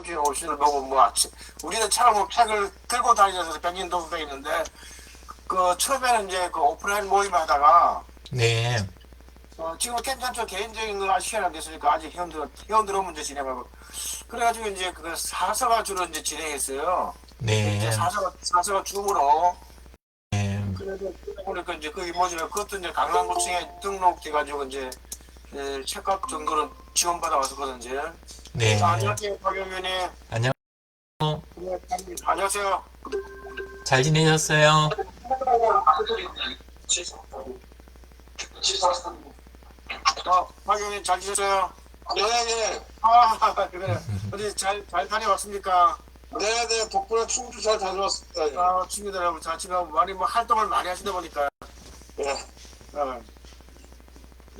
푸틴 오시는 보고 뭐 아침 우리는 차로 뭐 팩을 들고 다니면서 백인 동도 있는데 그 처음에는 이제 그 오프라인 모임 하다가 네, 지금은 괜찮죠. 개인적인 거 아직 시간 안 됐으니까 아직 회원들 오면 이제 진행하고 그래가지고 이제 그 사서가 주로 이제 진행했어요. 근데 이제 네, 사서가 줌으로 네, 그래도 보니까 이제 거기 뭐지만 그것도 이제 강남구청에 등록돼가지고 이제 책값 정도는 지원받아 왔었거든요. 이제. 네. 안녕하세요, 박 의원님. 안녕. 네, 안녕하세요. 잘 지내셨어요? 박 의원님 잘 지냈어요? 네, 네. 그래. 어디 잘 다녀왔습니까? 네, 네. 덕분에 충주 잘 다녀왔습니다. 예. 친구들하고 지금 많이 뭐 활동을 많이 하시다 보니까. 예. 어,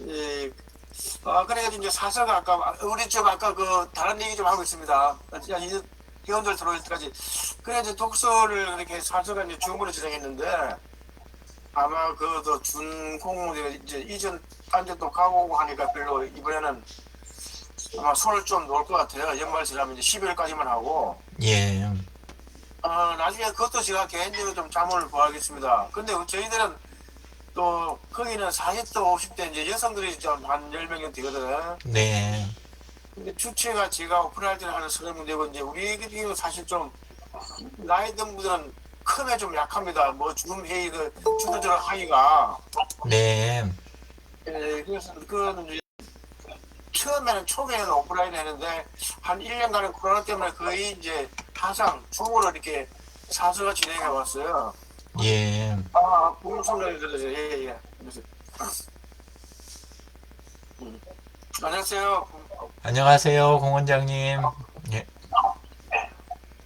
예. 그래가지고 이제 사서가 아까, 우리 좀 아까 그 다른 얘기 좀 하고 있습니다. 회원들 들어올 때까지. 그래, 이제 독서를 이렇게 사서가 이제 주문을 진행했는데, 아마 그더 준공 이제 이전 딴 데도 가고 오고 하니까 별로 이번에는 아마 손을 좀 놓을 것 같아요. 연말 지나면 이제 12월까지만 하고. 예, 나중에 그것도 제가 개인적으로 좀 자문을 구하겠습니다. 근데 저희들은 또 거기는 40대, 50대 이제 여성들이 좀한 10명 정도 되거든. 네, 근데 주체가 제가 오픈할 때는 하는 서른 문제고 이제 우리 경우 사실 좀 나이 든 분들은 크면 좀 약합니다. 뭐 줌 회의 그 주도적으로 하기가. 네, 그래서 그거는 이제 처음에는 초기에는 오프라인 했는데 한 1년간은 코로나 때문에 거의 이제 항상 줌으로 이렇게 사서가 진행해 왔어요. 예. 공청장이 들으세요. 예, 예. 안녕하세요. 안녕하세요, 공 원장님. 예,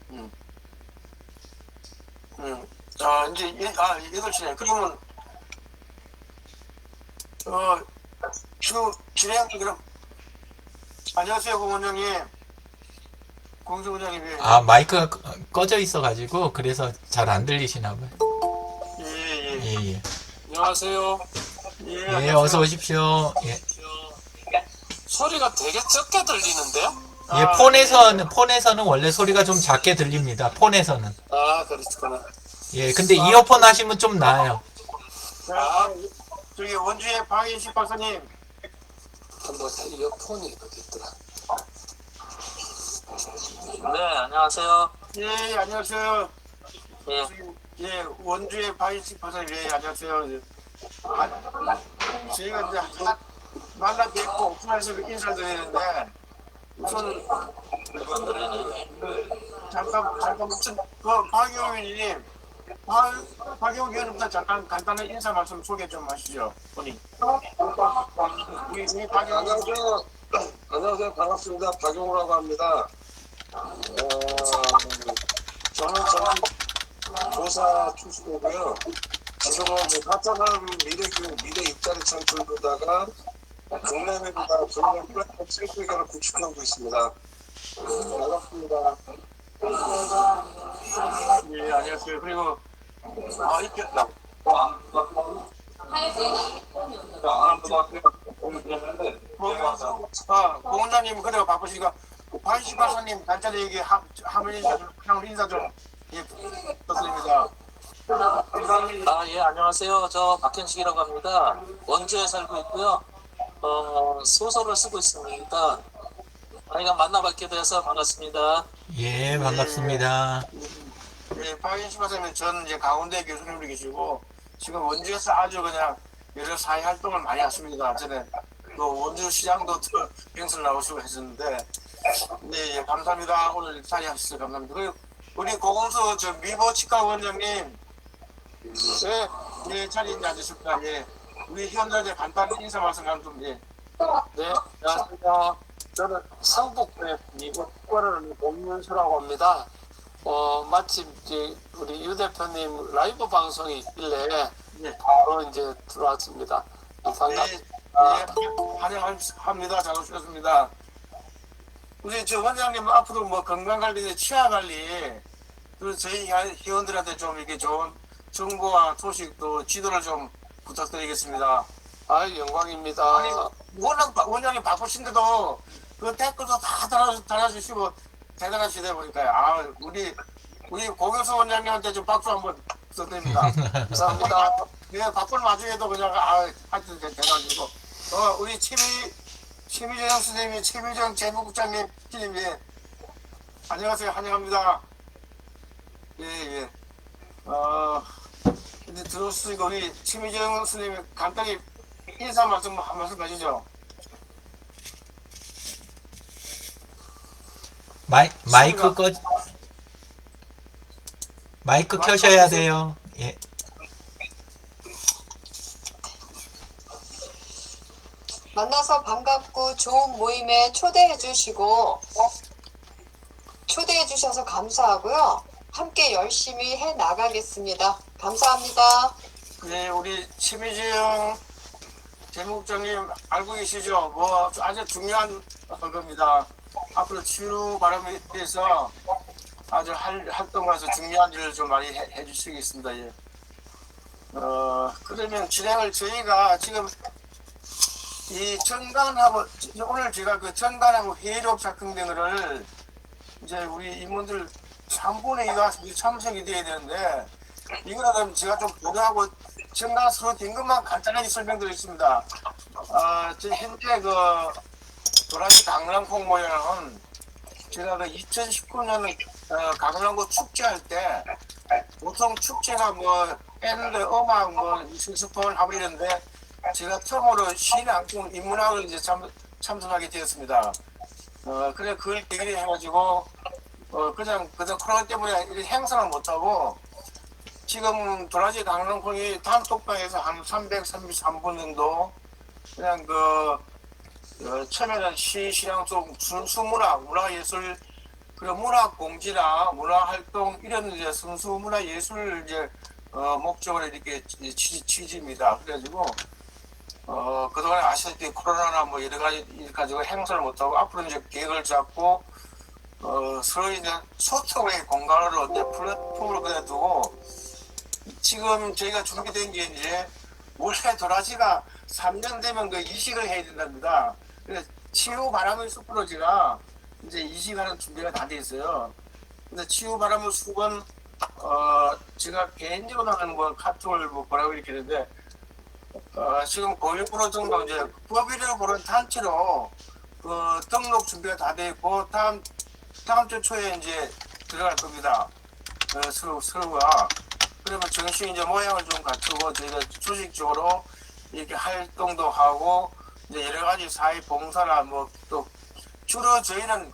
음, 이제, 8시네. 그러면, 어, 진행이 그럼, 안녕하세요, 공원장님. 공수원장님, 예, 마이크가 꺼져 있어가지고, 그래서 잘 안 들리시나 봐요. 예, 예. 예, 예. 안녕하세요. 예, 예, 안녕하세요. 어서 오십시오. 예, 소리가 되게 적게 들리는데요? 예, 폰에서는 원래 소리가 좀 작게 들립니다. 폰에서는. 그렇구나. 예, 근데 이어폰 하시면 좀 나아요. 저기 원주의 박인식 박사님. 한번 이어폰이 어디 있더라? 네, 안녕하세요. 예, 안녕하세요. 예, 예, 원주의 박인식 박사님. 예, 안녕하세요. 저희가 이제 만나 뵙고 오픈해서 인사를 드리는데 우선 잠깐 박용민 의원님, 박용민 의원님부터 잠깐 간단한 인사 말씀 소개 좀 하시죠. 본인. 우리 박용민 안녕하세요. 안녕하세요. 반갑습니다. 박용우라고 합니다. 저는 조사 출신이고요. 지금은 뭐 4차산 미래 일자리 창출 보다가 국내 플랫폼 생태계를 구축하고 있습니다. 반갑습니다. 예, 안녕하세요. 그리고 이렇게 공원장님 그래가 바쁘시니까 박인식 박사님 간단히 얘기 하면 인사 좀 예, 부탁드립니다. 예, 안녕하세요. 저 박현식이라고 합니다. 원주에 살고 있고요. 소설을 쓰고 있습니다. 아이가 만나뵙게 돼서 반갑습니다. 예, 반갑습니다. 예, 박인식 박사님 저는 이제 강원대 교수님으로 계시고 지금 원주에서 아주 그냥 여러 사회 활동을 많이 하십니다. 전에 또 원주 시장도 행사 나오시고 했었는데 네, 예, 감사합니다. 오늘 자리하셔서 감사합니다. 그리고 우리 고공수 미보 치과 원장님 네, 예, 자리에 이제 앉으십니다. 예. 우리 회원들한테 간단한 인사 말씀 좀 예. 네, 안녕하세요. 저는 성북대 미국 치과를 공윤수라고 합니다. 마침 이제 우리 유 대표님 라이브 방송이 있길래 예. 바로 이제 들어왔습니다. 반갑습니다. 네, 예, 환영합니다. 잘 오셨습니다. 우리 원장님 앞으로 뭐 건강관리, 치아관리, 그리고 저희 회원들한테 좀 이렇게 좋은 정보와 소식도 지도를 좀 부탁드리겠습니다. 영광입니다. 아니, 원장님 바쁘신데도 그 댓글도 다 달아주시고 대단한 시대 보니까요. 우리 고교수 원장님한테 좀 박수 한번 써드립니다. 감사합니다. 네, 바쁜 와중에도 그냥 하여튼 대단하시고 우리 최미정 선생님이 최미정 재무국장님 팀이 안녕하세요. 환영합니다. 예. 근데 들었으니까 우리 최미정 선생님이 간단히 인사 말씀 한 말씀 해주죠. 마이크 켜셔야 돼요. 예. 만나서 반갑고 좋은 모임에 초대해 주셔서 감사하고요. 함께 열심히 해 나가겠습니다. 감사합니다. 네, 우리 최미정 재무국장님 알고 계시죠? 뭐 아주 중요한 겁니다. 앞으로 치유 바람에 대해서 아주 활동하면서 중요한 일을 좀 많이 해주시겠습니다. 예. 그러면 진행을 저희가 지금 이 정관하고 오늘 제가 그 정관하고 회의록 작성된 거를 이제 우리 임원들 3분의 2가 참석이 돼야 되는데 이거는 제가 좀 보도하고 정관 서로 된 것만 간단하게 설명드리겠습니다. 저 현재 그 도라지 강남콩 모양은 제가 그 2019년 강남구 축제할 때 보통 축제가 뭐 밴드, 음악, 뭐 색소폰 하고 이랬는데 제가 처음으로 신앙풍 인문학을 이제 참석하게 되었습니다. 그래 그걸 계기로 해가지고 그냥 코로나 때문에 이 행사는 못하고 지금 도라지 강남콩이 단톡방에서 한 333분 정도 그냥 처음에는 시랑 좀 순수문화, 문화예술, 그리고 문화공지나 문화활동 이런 이제 순수 문화예술 이제 목적으로 이렇게 취지입니다. 그래가지고 그동안에 아시다시피 코로나나 뭐 여러 가지 일 가지고 행사를 못하고 앞으로 이제 계획을 잡고 서로 이제 소통의 공간으로 이제 플랫폼으로 그냥 두고 지금 저희가 준비된 게 이제 원래 도라지가 3년 되면 그 이식을 해야 된답니다. 그래서 치유 바람의 숲으로 제가 이제 이식하는 준비가 다 돼 있어요. 근데 치유 바람의 숲은 제가 개인적으로 하는 뭐 카톡을 뭐 뭐라고 이렇게 했는데 지금 고용부로 정도 이제 법인을 보는 단체로 그 등록 준비가 다 돼 있고 다음 주 초에 이제 들어갈 겁니다. 서로가 그러면 정식 이제 모양을 좀 갖추고 저희가 조직적으로 이렇게 활동도 하고 이제 여러 가지 사회 봉사나 뭐 또 주로 저희는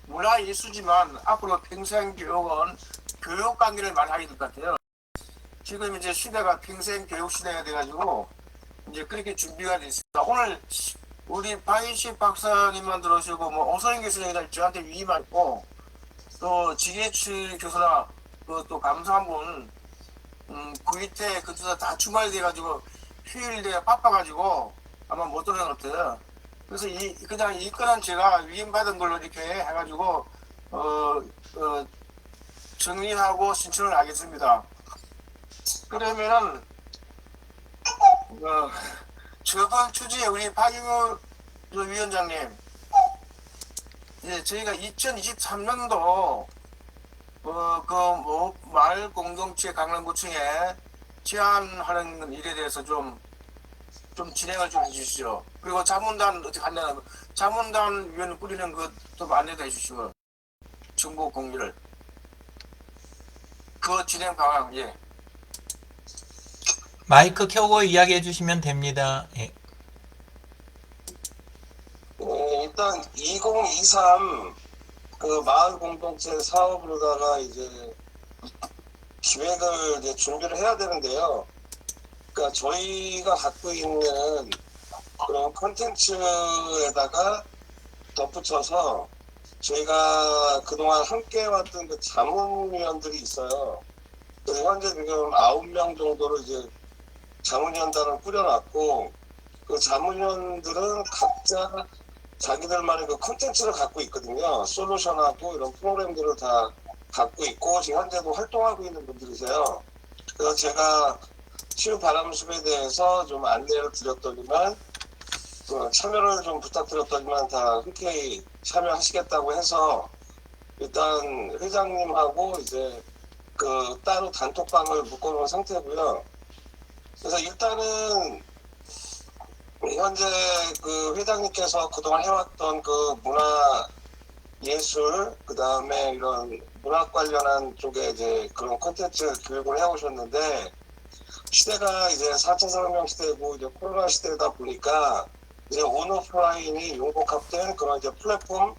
문화예술지만 앞으로 평생교육은 교육 관계를 많이 하게 될 것 같아요. 지금 이제 시대가 평생교육 시대가 돼가지고 이제 그렇게 준비가 돼 있습니다. 오늘 우리 박인식 박사님만 들어오시고 뭐 오선인 교수님이 저한테 위임하고 또 지게치 교수나 또 감사 한 분, 구이태 그주다 다 주말이 돼가지고 휴일에 바빠가지고 아마 못 오는 것 같아요. 그래서 그냥 이 건은 제가 위임받은 걸로 이렇게 해가지고 정리하고 신청을 하겠습니다. 그러면은 저번 주제에 우리 박영우 위원장님, 예, 저희가 2023년도 마을 공동체 강남구청에 제안하는 일에 대해서 좀 진행을 좀 해주시죠. 그리고 자문단 어떻게 한다는 자문단 위원을 꾸리는 것도 안내도 해주시고 정보 공유를 그 진행 방향 예. 마이크 켜고 이야기해 주시면 됩니다. 예. 일단 2023 그 마을 공동체 사업으로다가 이제 기획을 이제 준비를 해야 되는데요. 그러니까 저희가 갖고 있는 그런 콘텐츠에다가 덧붙여서 저희가 그동안 함께 해왔던 그 자문위원들이 있어요. 그래서 현재 지금 9명 정도로 이제 자문위원단을 꾸려놨고 그 자문위원들은 각자 자기들만의 그 콘텐츠를 갖고 있거든요. 솔루션하고 이런 프로그램들을 다 갖고 있고 지금 현재도 활동하고 있는 분들이세요. 그래서 제가 치유 바람숲에 대해서 좀 안내를 드렸더니만 참여를 좀 부탁드렸더니만 다 흔쾌히 참여하시겠다고 해서 일단 회장님하고 이제 그 따로 단톡방을 묶어놓은 상태고요. 그래서 일단은 현재 그 회장님께서 그동안 해왔던 그 문화 예술, 그 다음에 이런 문학 관련한 쪽에 이제 그런 콘텐츠 교육을 해오셨는데, 시대가 이제 4차 산업혁명 시대고 이제 코로나 시대다 보니까 이제 온오프라인이 융복합된 그런 이제 플랫폼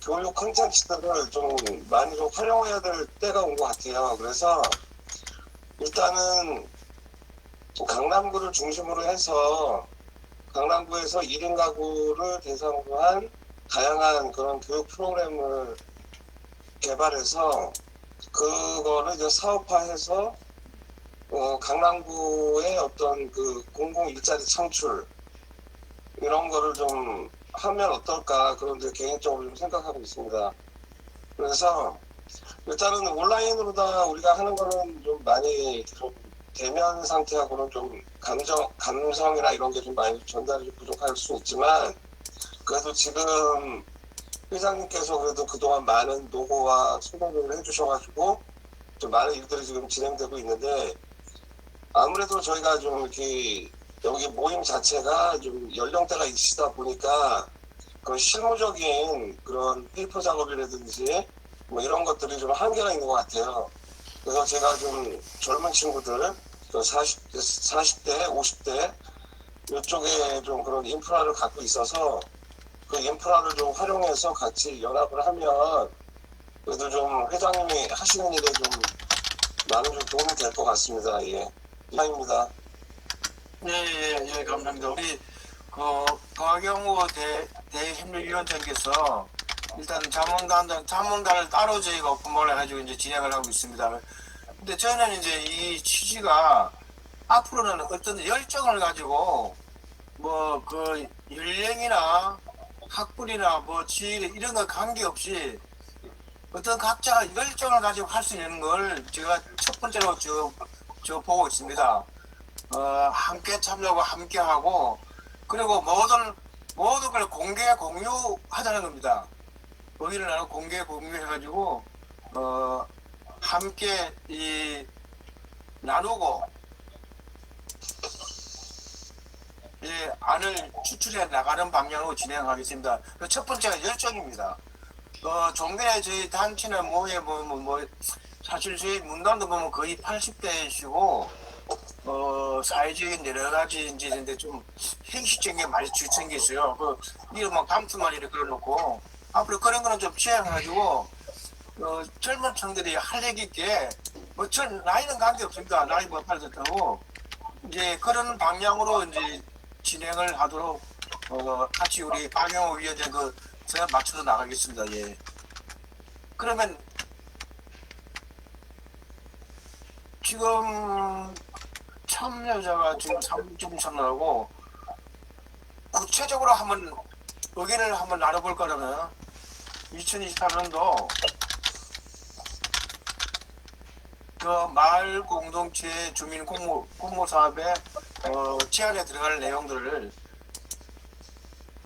교육 콘텐츠들을 좀 많이 좀 활용해야 될 때가 온 것 같아요. 그래서 일단은 강남구를 중심으로 해서 강남구에서 1인 가구를 대상으로 한 다양한 그런 교육 프로그램을 개발해서 그거를 이제 사업화해서 강남구의 어떤 그 공공 일자리 창출 이런 거를 좀 하면 어떨까 그런 데 개인적으로 좀 생각하고 있습니다. 그래서 일단은 온라인으로 다 우리가 하는 거는 좀 많이 좀 대면 상태하고는 좀 감성이나 이런 게 좀 많이 전달이 부족할 수 있지만 그래도 지금 회장님께서 그래도 그동안 많은 노고와 수고를 해주셔가지고 좀 많은 일들이 지금 진행되고 있는데 아무래도 저희가 좀 이렇게 여기 모임 자체가 좀 연령대가 있으시다 보니까 그 실무적인 그런 페이퍼 작업이라든지 뭐 이런 것들이 좀 한계가 있는 것 같아요. 그래서 제가 좀 젊은 친구들, 40대, 50대 이쪽에 좀 그런 인프라를 갖고 있어서 그 인프라를 좀 활용해서 같이 연합을 하면 그래도 좀 회장님이 하시는 일에 좀 많은 좀 도움이 될 것 같습니다. 예. 이상입니다. 예, 감사합니다. 우리 박영호 대협력위원장께서 일단 자문단을 따로 저희가 분발을 해가지고 이제 진행을 하고 있습니다. 근데 저는 이제 이 취지가 앞으로는 어떤 열정을 가지고 뭐 그 연령이나 학벌이나 뭐 지위 이런 거 관계없이 어떤 각자가 열정을 가지고 할 수 있는 걸 제가 첫 번째로 저 보고 있습니다. 함께 참여하고 함께 하고 그리고 모든 걸 공유하자는 겁니다. 의의를 나누고 공유해가지고 함께 나누고 안을 추출해 나가는 방향으로 진행하겠습니다. 첫 번째가 열정입니다. 좀 전에 저희 단체나 사실 저희 문단도 보면 거의 80대이시고 사회적인 여러 가지 이제 좀 형식적인 게 많이 생겼어요. 이런 막 감투만 이렇게 그려놓고 앞으로 그런 거는 좀 취해가지고 젊은 층들이 할 얘기 있게 나이는 관계 없습니다. 나이 뭐 팔렸다고 이제 그런 방향으로 이제 진행을 하도록 같이 우리 박영호 위원장 제가 맞춰서 나가겠습니다. 예. 그러면 지금 참여자가 지금 3점 참여하고 구체적으로 한번 의견을 한번 나눠볼 거라면 2023년도 그 마을 공동체 주민 공모 사업에 제안에 들어갈 내용들을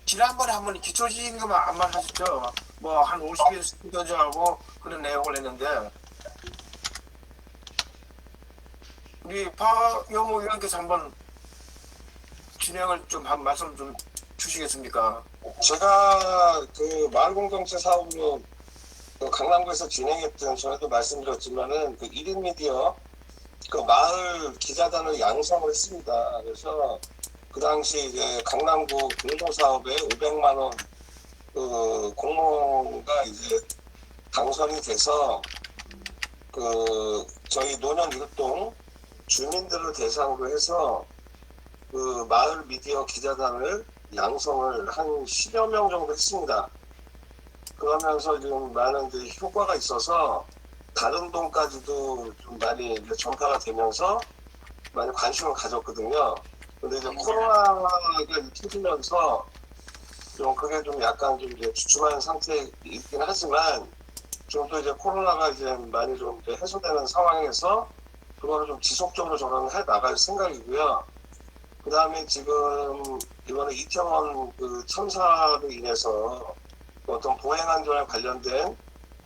지난번에 한번 기초지임금만 안만 하셨죠. 뭐 한 50일 스피커즈하고 그런 내용을 했는데 우리 박영호 의원께서 한번 진행을 좀 한 말씀 좀 주시겠습니까? 제가 그 마을 공동체 사업으로 강남구에서 진행했던 전에도 말씀드렸지만은 그 1인 미디어 그 마을 기자단을 양성을 했습니다. 그래서 그 당시 이제 강남구 공모 사업에 500만 원 그 공모가 이제 당선이 돼서 그 저희 노년 일동 주민들을 대상으로 해서 그 마을 미디어 기자단을 양성을 한 10여 명 정도 했습니다. 그러면서 지금 많은 이제 효과가 있어서 다른 동까지도 좀 많이 이제 전파가 되면서 많이 관심을 가졌거든요. 근데 이제 코로나가 터지면서 좀 그게 좀 약간 좀 이제 주춤한 상태에 있긴 하지만 좀 또 이제 코로나가 이제 많이 좀 이제 해소되는 상황에서 그거를 좀 지속적으로 저는 해 나갈 생각이고요. 그 다음에 지금 이번에 이태원 그 참사로 인해서 어떤 보행안전에 관련된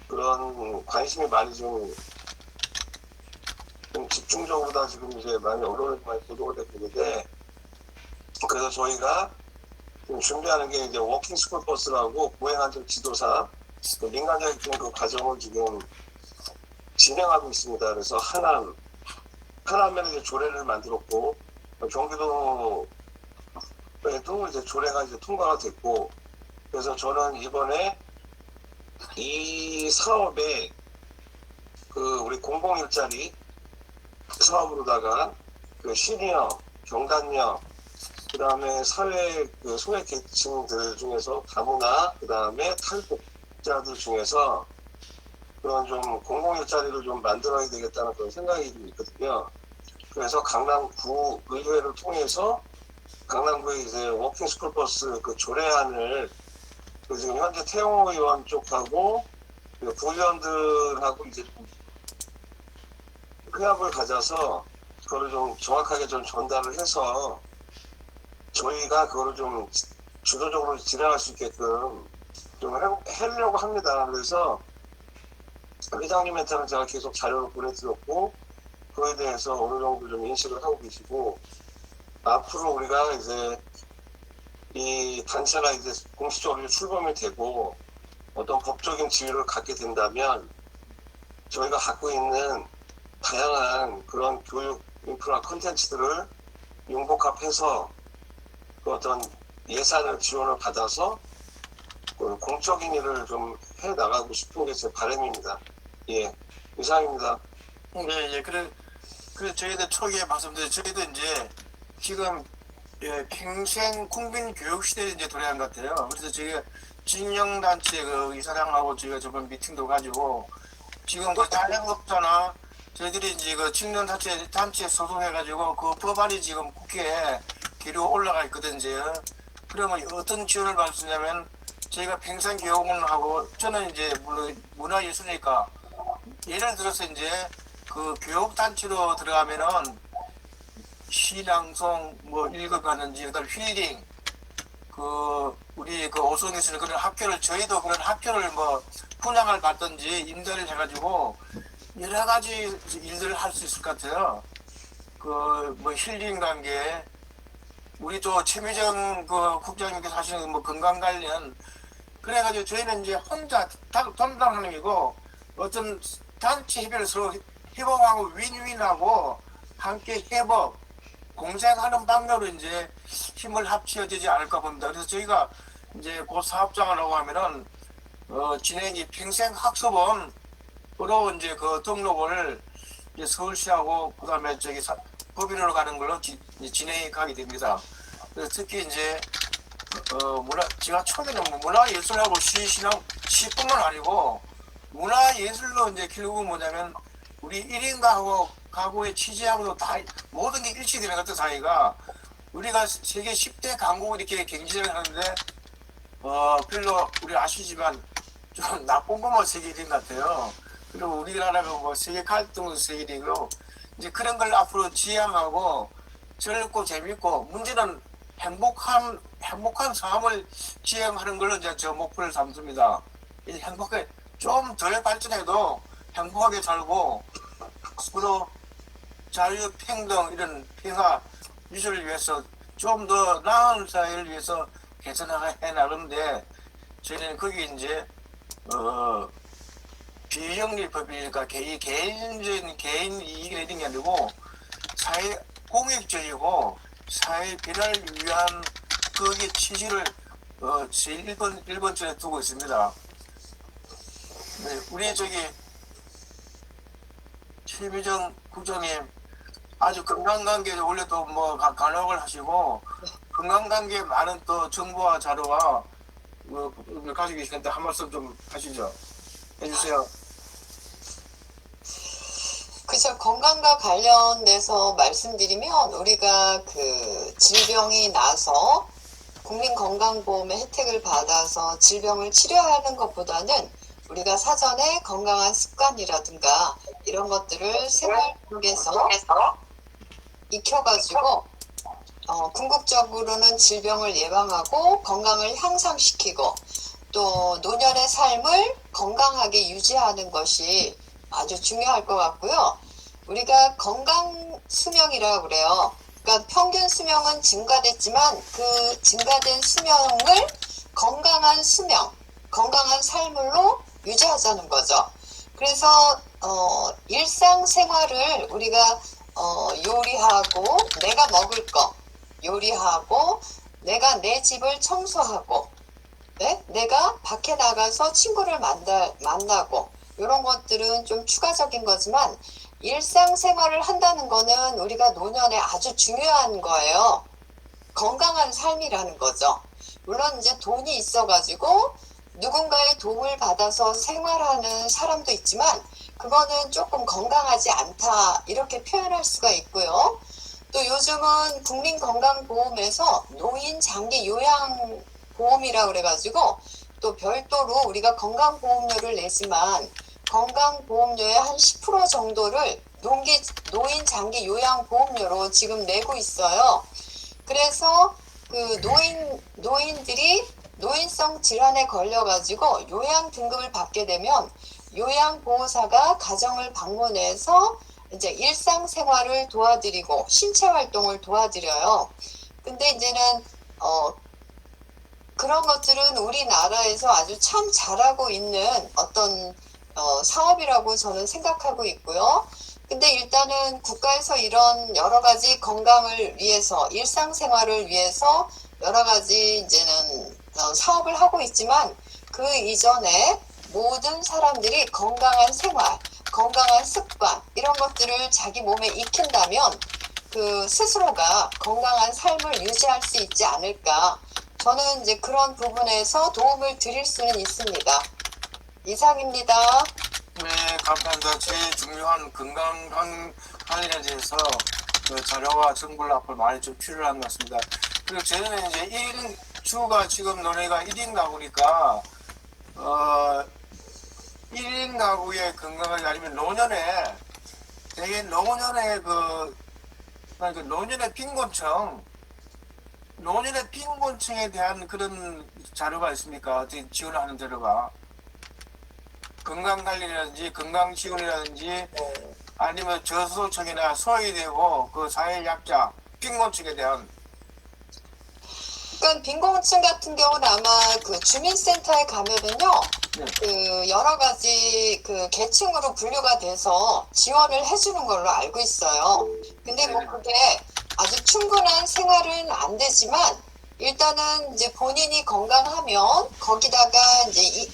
그런 관심이 많이 좀 집중적으로 다 지금 이제 많이 언론에서 많이 보도가 되고 있는데, 그래서 저희가 지금 준비하는 게 이제 워킹 스쿨 버스라고 보행안전 지도사 그 민간자격증 그 과정을 지금 진행하고 있습니다. 그래서 하남에는 이제 조례를 만들었고, 경기도에도 이제 조례가 이제 통과가 됐고, 그래서 저는 이번에 이 사업에 그 우리 공공일자리 사업으로다가 그 시니어, 경단녀, 그 다음에 사회 그 소외계층들 중에서 다문화, 그 다음에 탈북자들 중에서 그런 좀 공공일자리를 좀 만들어야 되겠다는 그런 생각이 좀 있거든요. 그래서 강남구 의회를 통해서 강남구의 이제 워킹 스쿨버스 그 조례안을 그 지금 현재 태영호 의원 쪽하고 그 부의원들하고 이제 회합을 가져서 그거를 좀 정확하게 좀 전달을 해서 저희가 그거를 좀 주도적으로 진행할 수 있게끔 좀 하려고 합니다. 그래서 회장님한테는 제가 계속 자료를 보내드렸고, 그거에 대해서 어느 정도 좀 인식을 하고 계시고, 앞으로 우리가 이제 이 단체가 이제 공식적으로 출범이 되고 어떤 법적인 지위를 갖게 된다면 저희가 갖고 있는 다양한 그런 교육 인프라 콘텐츠들을 융복합해서 그 어떤 예산을 지원을 받아서 그 공적인 일을 좀 해 나가고 싶은 게 제 바람입니다. 예, 이상입니다. 네, 예, 그래 저희도 초기에 말씀드린 저희도 이제 지금 예, 평생 국민 교육 시대에 이제 도래한 것 같아요. 그래서 저희가 진영단체 그 이사장하고 저희가 저번 미팅도 가지고 지금 그 자영업자나 저희들이 이제 그 직능단체에 소송해가지고 그 법안이 지금 국회에 기로 올라가 있거든요. 그러면 어떤 지원을 받을 수 있냐면 저희가 평생 교육을 하고 저는 이제 물론 문화예술이니까 예를 들어서 이제 그 교육단체로 들어가면은 시낭송 뭐 읽어가는지 그다음 힐링 그 우리 그 오송에서는 그런 학교를 저희도 그런 학교를 뭐 분양을 받든지 임대를 해가지고 여러 가지 일들을 할 수 있을 것 같아요. 그 뭐 힐링 관계 우리 또 최미정 그 국장님께서 하시는 뭐 건강 관련 그래가지고 저희는 이제 혼자 담당하는 게고 어떤 단체 협의를 서로 협업하고 윈윈하고 함께 협업 공생하는 방향으로 이제 힘을 합쳐지지 않을까 봅니다. 그래서 저희가 이제 그 사업장을 하고 하면은 진행이 평생 학습원으로 이제 그 등록을 이제 서울시하고 그다음에 저기 법인으로 가는 걸로 진행이 가게 됩니다. 그래서 특히 이제 제가 처음에는 문화예술하고 시뿐만 아니고 문화예술로 이제 결국은 뭐냐면 우리 1인 가구의 취지하고도 다 모든 게 일치되는 것 같은 사회가 우리가 세계 10대 강국을 이렇게 경쟁을 하는데 별로 우리 아시지만 좀 나쁜 것만 세계 1인 같아요. 그리고 우리나라가 뭐 세계 갈등 세계 1이고 이제 그런 걸 앞으로 지향하고 즐겁고 재밌고 문제는 행복한 삶을 지향하는 걸로 이제 저 목표를 삼습니다. 행복하게 좀 덜 발전해도 행복하게 살고 서로 자유, 평등 이런 평화 유지를 위해서 좀 더 나은 사회를 위해서 개선해 나가는데 저희는 거기 이제 비영리법이니까 개인 이익을 내는 게 아니고 사회 공익적이고 사회 변화를 위한 거기에 취지를 제일 1번째에 두고 있습니다. 네, 우리 저기 최미정 국장님 아주 건강관계에 원래 또 뭐 간혹을 하시고 건강관계에 많은 또 정보와 자료와 가지고 계시는데 한 말씀 좀 하시죠. 해주세요. 그죠. 건강과 관련돼서 말씀드리면 우리가 그 질병이 나서 국민건강보험의 혜택을 받아서 질병을 치료하는 것보다는 우리가 사전에 건강한 습관이라든가 이런 것들을 생활 속에서 익혀가지고 궁극적으로는 질병을 예방하고 건강을 향상시키고 또 노년의 삶을 건강하게 유지하는 것이 아주 중요할 것 같고요. 우리가 건강 수명이라고 그래요. 그러니까 평균 수명은 증가됐지만 그 증가된 수명을 건강한 수명, 건강한 삶으로 유지하자는 거죠. 그래서 일상생활을 우리가 요리하고 내가 먹을 거 요리하고 내가 내 집을 청소하고 네? 내가 밖에 나가서 친구를 만나고 이런 것들은 좀 추가적인 거지만 일상생활을 한다는 거는 우리가 노년에 아주 중요한 거예요. 건강한 삶이라는 거죠. 물론 이제 돈이 있어가지고 누군가의 도움을 받아서 생활하는 사람도 있지만 그거는 조금 건강하지 않다 이렇게 표현할 수가 있고요. 또 요즘은 국민건강보험에서 노인장기 요양보험이라고 그래가지고 또 별도로 우리가 건강보험료를 내지만 건강보험료의 한 10% 정도를 노인장기 요양보험료로 지금 내고 있어요. 그래서 그 노인들이 노인성 질환에 걸려가지고 요양 등급을 받게 되면 요양보호사가 가정을 방문해서 이제 일상생활을 도와드리고 신체 활동을 도와드려요. 근데 이제는 그런 것들은 우리나라에서 아주 참 잘하고 있는 어떤 사업이라고 저는 생각하고 있고요. 근데 일단은 국가에서 이런 여러 가지 건강을 위해서 일상생활을 위해서 여러 가지 이제는 사업을 하고 있지만 그 이전에 모든 사람들이 건강한 생활, 건강한 습관 이런 것들을 자기 몸에 익힌다면 그 스스로가 건강한 삶을 유지할 수 있지 않을까. 저는 이제 그런 부분에서 도움을 드릴 수는 있습니다. 이상입니다. 네, 감사합니다. 제일 중요한 건강관리에 대해서 그 자료와 정보를 앞으로 많이 좀 필요한 것 같습니다. 그리고 저는 이제 1인 주가 지금 너네가 1인 가구니까 1인 가구의 건강을 아니면 노년에 되게 노년의 노년의 빈곤층에 대한 그런 자료가 있습니까? 어떻게 지원하는 자료가 건강관리라든지 건강지원이라든지 아니면 저소득층이나 소외되고 그 사회약자 빈곤층에 대한 그러니까 빈곤층 같은 경우는 아마 그 주민센터에 가면은요, 네. 그 여러 가지 그 계층으로 분류가 돼서 지원을 해주는 걸로 알고 있어요. 근데 뭐 그게 아주 충분한 생활은 안 되지만 일단은 이제 본인이 건강하면 거기다가 이제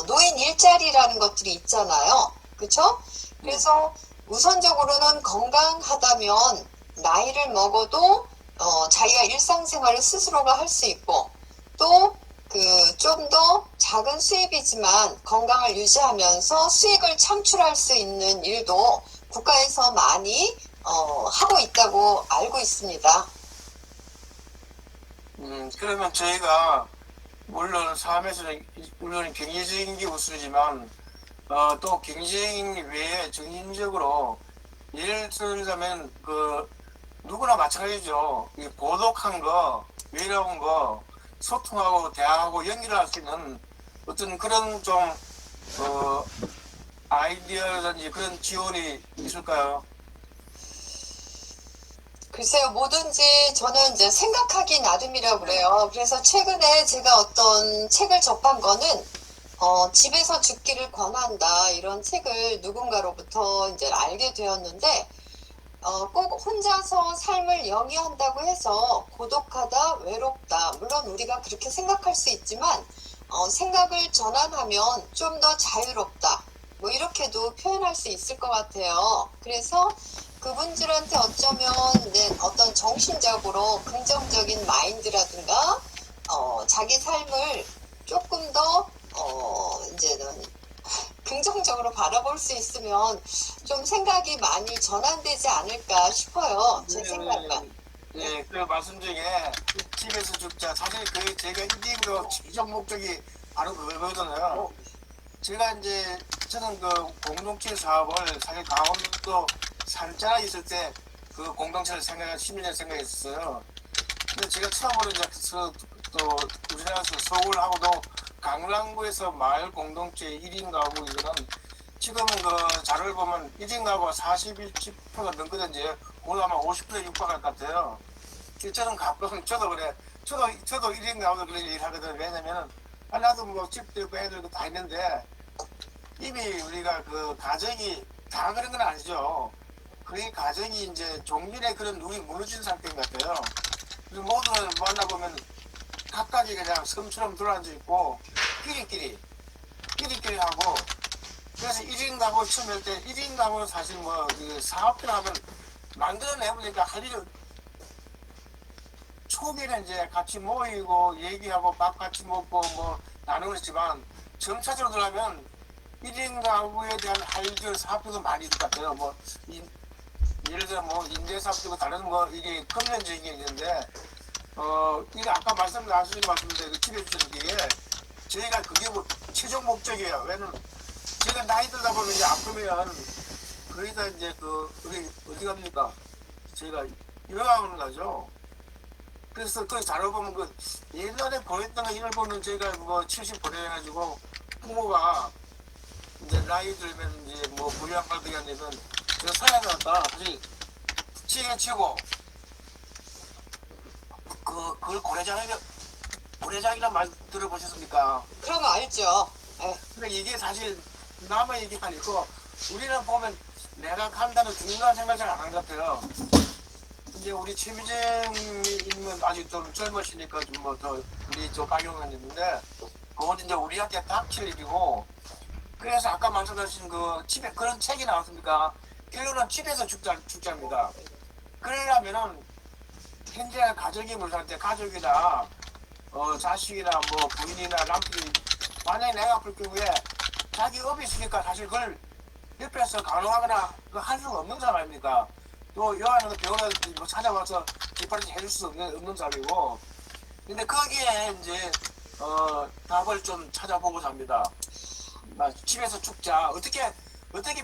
노인 일자리라는 것들이 있잖아요. 그렇죠? 그래서 우선적으로는 건강하다면 나이를 먹어도 자기가 일상생활을 스스로가 할 수 있고 또 그 좀 더 작은 수입이지만 건강을 유지하면서 수익을 창출할 수 있는 일도 국가에서 많이 하고 있다고 알고 있습니다. 그러면 저희가 물론 삶에서는 물론 경제적인 게 우선이지만 또 경제적인 외에 정신적으로 예를 들자면 그 누구나 마찬가지죠. 이 고독한 거, 외로운 거, 소통하고 대화하고 연기를 할 수 있는 어떤 그런 좀 아이디어라든지 그런 지원이 있을까요? 글쎄요, 뭐든지 저는 이제 생각하기 나름이라고 그래요. 그래서 최근에 제가 어떤 책을 접한 거는 집에서 죽기를 권한다 이런 책을 누군가로부터 이제 알게 되었는데 꼭 혼자서 삶을 영위한다고 해서 고독하다, 외롭다. 물론 우리가 그렇게 생각할 수 있지만 생각을 전환하면 좀 더 자유롭다. 뭐 이렇게도 표현할 수 있을 것 같아요. 그래서 그분들한테 어쩌면 이제 어떤 정신적으로 긍정적인 마인드라든가 자기 삶을 조금 더 이제는 긍정적으로 바라볼 수 있으면 좀 생각이 많이 전환되지 않을까 싶어요. 제 생각은. 네, 그 말씀 중에 집에서 죽자. 사실 그 제가 이기고 최종 목적이 바로 그거거든요. 제가 이제 저는 그 공동체 사업을 사실 강원도 산자가 있을 때 그 공동체를 10년 생각했었어요. 근데 제가 처음으로 이제 또 우리나라에서 서울하고도 강남구에서 마을 공동체 1인 가구 이거는 지금 그 자료를 보면 1인 가구가 41%가 넘거든요. 오늘 아마 50%에 육박할 것 같아요. 저는 가끔 저도 그래. 저도 1인 가구도 그런 일 하거든요. 왜냐면은 나도 뭐 집도 있고 애들 있고 다 있는데 이미 우리가 그 가정이 다 그런 건 아니죠. 그 가정이 이제 종민의 그런 룰이 무너진 상태인 것 같아요. 그래서 모두를 만나보면 각각이 그냥 섬처럼 들어앉아 있고 끼리끼리 하고 그래서 1인 가구 처음 할 때 1인 가구는 사실 뭐 그 사업을 하면 만들어내보니까 할 일이 초기에는 이제 같이 모이고 얘기하고 밥 같이 먹고 뭐 나누었지만 점차적으로 들어가면 1인 가구에 대한 할 일 사업도 많이 있을 것 같아요. 뭐 예를 들어 뭐 임대사업이고 다른 뭐 이게 금전적인 게 있는데 이게 아까 말씀하신 말씀인데 그 집에 주시는 게 저희가 그게 뭐 최종 목적이에요. 왜냐면 제가 나이 들다 보면 이제 아프면 거의 다 이제 그 우리 어디 갑니까? 저희가 유명하는 거죠. 그래서 그 자료 보면 그 옛날에 보냈던 거 이걸 보면 저희가 뭐 70 보내가지고 부모가 이제 나이 들면 이제 뭐 부양받기 아니면 제가 살아났다 사실 치게 치고 그걸 고래장이란 말 들어보셨습니까? 그런 거 알죠? 근데 이게 사실 남의 얘기가 아니고 우리는 보면 내가 간다는 중요한 생각 잘 안 하는 것 같아요. 이제 우리 최미정님은 아직 좀 젊으시니까 좀 뭐 더 우리 저 박용은 있는데 그건 이제 우리한테 닥칠 일이고 그래서 아까 말씀하신 그 집에 그런 책이 나왔습니까? 결론은 집에서 죽자입니다. 그러려면은 현재 가족이 물살 때 가족이나 자식이나 뭐 부인이나 남편이 만약에 내가 아플 경우에 자기 업이 있으니까 사실 그걸 옆에서 간호하거나 할 수가 없는 사람 아닙니까? 또 요하는 병원에 뭐 찾아와서 뒷바라지 해줄 수 없는 사람이고 근데 거기에 이제 답을 좀 찾아보고자 합니다. 집에서 죽자. 어떻게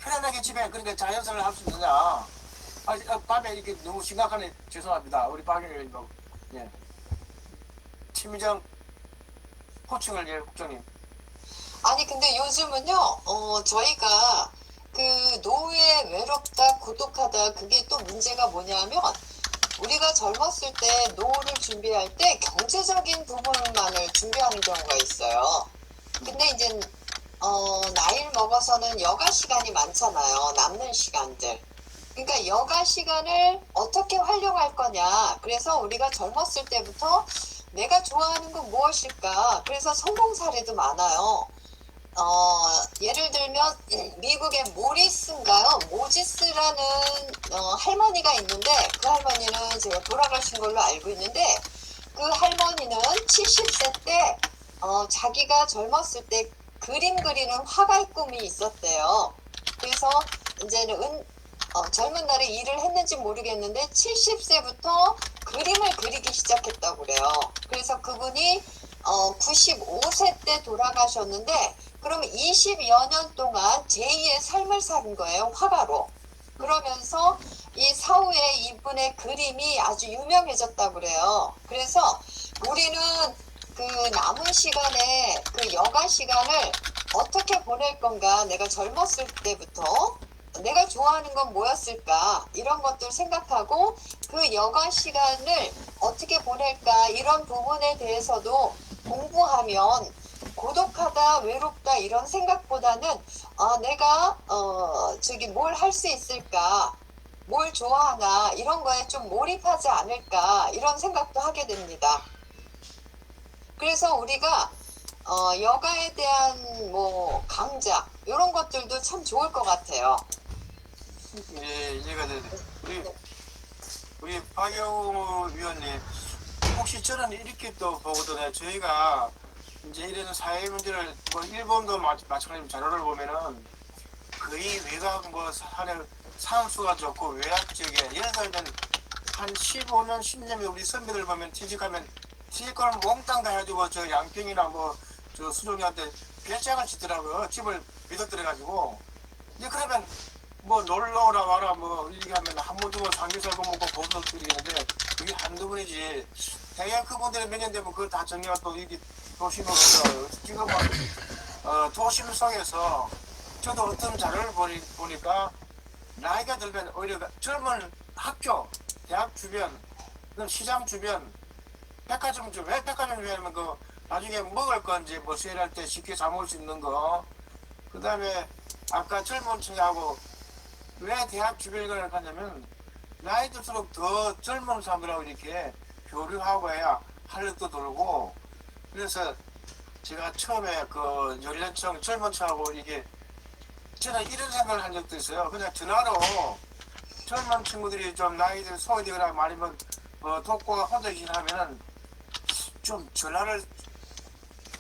편안하게 집에 그러니까 자연생활을 할 수 있느냐. 밤에 이렇게 너무 심각하네. 죄송합니다. 우리 박영일 예. 최미정 호칭을 예, 국장님. 아니 근데 요즘은요 저희가 그 노후에 외롭다 고독하다 그게 또 문제가 뭐냐면 우리가 젊었을 때 노후를 준비할 때 경제적인 부분만을 준비하는 경우가 있어요. 근데 이제 나이를 먹어서는 여가 시간이 많잖아요. 남는 시간들. 그러니까 여가 시간을 어떻게 활용할 거냐. 그래서 우리가 젊었을 때부터 내가 좋아하는 건 무엇일까. 그래서 성공 사례도 많아요. 예를 들면 미국의 모리스인가요? 모지스라는 할머니가 있는데 그 할머니는 제가 돌아가신 걸로 알고 있는데 그 할머니는 70세 때 자기가 젊었을 때 그림 그리는 화가의 꿈이 있었대요. 그래서 이제는 젊은 날에 일을 했는지 모르겠는데 70세부터 그림을 그리기 시작했다고 그래요. 그래서 그분이 95세 때 돌아가셨는데 그러면 20여 년 동안 제2의 삶을 산 거예요. 화가로. 그러면서 이 사후에 이분의 그림이 아주 유명해졌다고 그래요. 그래서 우리는 그 남은 시간에 그 여가 시간을 어떻게 보낼 건가. 내가 젊었을 때부터 내가 좋아하는 건 뭐였을까 이런 것들 생각하고 그 여가 시간을 어떻게 보낼까 이런 부분에 대해서도 공부하면 고독하다 외롭다 이런 생각보다는 내가 뭘 할 수 있을까 뭘 좋아하나 이런 거에 좀 몰입하지 않을까 이런 생각도 하게 됩니다. 그래서 우리가 여가에 대한 뭐 강좌 이런 것들도 참 좋을 것 같아요. 예, 이해가 되네. 우리 박영우 위원님, 혹시 저는 이렇게 또 보거든요. 저희가 이제 이런 사회 문제를 뭐 일본도 마찬가지로 자료를 보면은 거의 외곽 뭐 산수가 좋고 외곽 지역에 예를 들면 한 15년, 10년에 우리 선배들 보면 퇴직하면 퇴직금을 몽땅 다 해가지고 저 양평이나 뭐 저 수종이한테 별장을 짓더라고요. 집을 믿어들여가지고. 이제 그러면 뭐 놀러 오라 와라 뭐 이렇게 하면 한 번 주고 삼겹살 먹고 보석 드리는데 그게 한두 번이지. 대개 그분들이 몇 년 되면 그걸 다 정리가 또 이게 도심으로 지금은 도심 속에서 저도 어떤 자료를 보니까 나이가 들면 오히려 젊은 학교, 대학 주변, 시장 주변, 백화점 주변, 왜 백화점 주변이면 그 나중에 먹을 건지 뭐 세일할 때 쉽게 사 먹을 수 있는 거, 그 다음에 아까 젊은 층하고 왜 대학 주변을 가냐면 나이 들수록 더 젊은 사람들하고 이렇게 교류하고 해야 활력도 돌고, 그래서 제가 처음에 그 연령층 젊은 층하고 이게 저는 이런 생각을 한 적도 있어요. 그냥 전화로 젊은 친구들이 좀 나이들 소외되거나 아니면 독고가 혼자 있긴 하면은 좀 전화를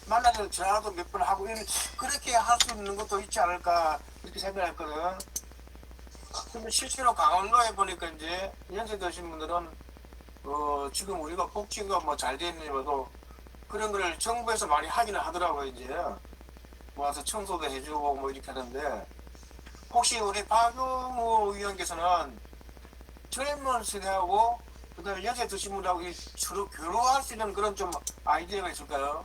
만나서 전화도 몇 번 하고 그렇게 할 수 있는 것도 있지 않을까 이렇게 생각했거든. 근데 실제로 강원도에 보니까 이제 연세 드신 분들은 지금 우리가 복지가 뭐 잘 되는지도 그런 걸 정부에서 많이 하기는 하더라고요. 이제 와서 청소도 해주고 뭐 이렇게 하는데, 혹시 우리 박용우 의원께서는 젊은 세대하고 그다음에 연세 드신 분하고 서로 교류할 수 있는 그런 좀 아이디어가 있을까요?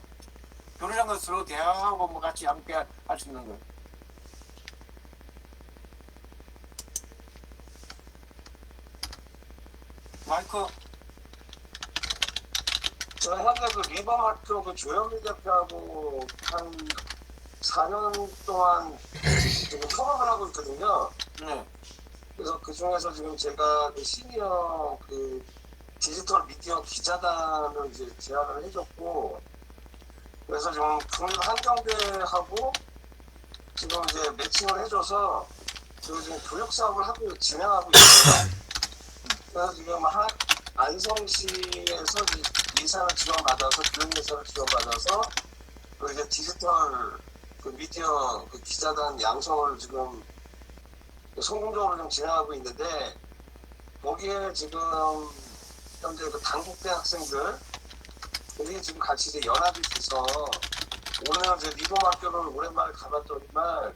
교류란 건 서로 대화하고 뭐 같이 함께 할 수 있는 거. 마이크. 저 현재 그 리버마트 그 조현미 대표하고 한 4년 동안 지금 협업을 하고 있거든요. 네. 그래서 그 중에서 지금 제가 그 시니어 그 디지털 미디어 기자단을 이제 제안을 해줬고, 그래서 지금 국립 한경대하고 지금 이제 매칭을 해줘서 지금 교육 사업을 진행하고 있어요. 그래서 지금 안성시에서 예산을 지원받아서 교육 예산을 지원받아서 그 이제 디지털 그 미디어 그 기자단 양성을 지금 성공적으로 좀 진행하고 있는데, 거기에 지금 현재 그 단국대 학생들 우리 지금 같이 이제 연합이 돼서 오늘 이제 리버학교를 오랜만에 가봤더니만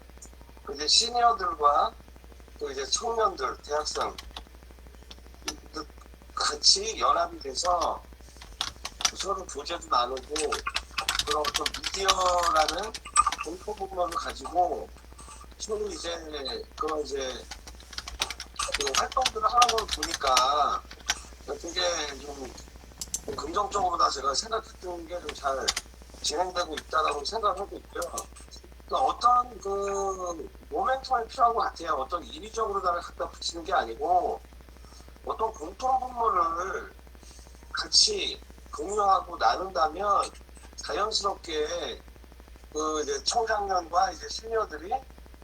그 이제 시니어들과 또 이제 청년들, 대학생 같이 연합이 돼서 서로 교제도 나누고 그런 어떤 미디어라는 공통 부분을 가지고 서로 이제 그런 이제 그 활동들을 하는 걸 보니까 되게 좀 긍정적으로 제가 생각했던 게 좀 잘 진행되고 있다라고 생각하고 있고요. 그러니까 어떤 그 모멘텀이 필요한 것 같아요. 어떤 인위적으로다가 갖다 붙이는 게 아니고 어떤 공통 분모를 같이 공유하고 나눈다면 자연스럽게 그 이제 청장년과 이제 시니어들이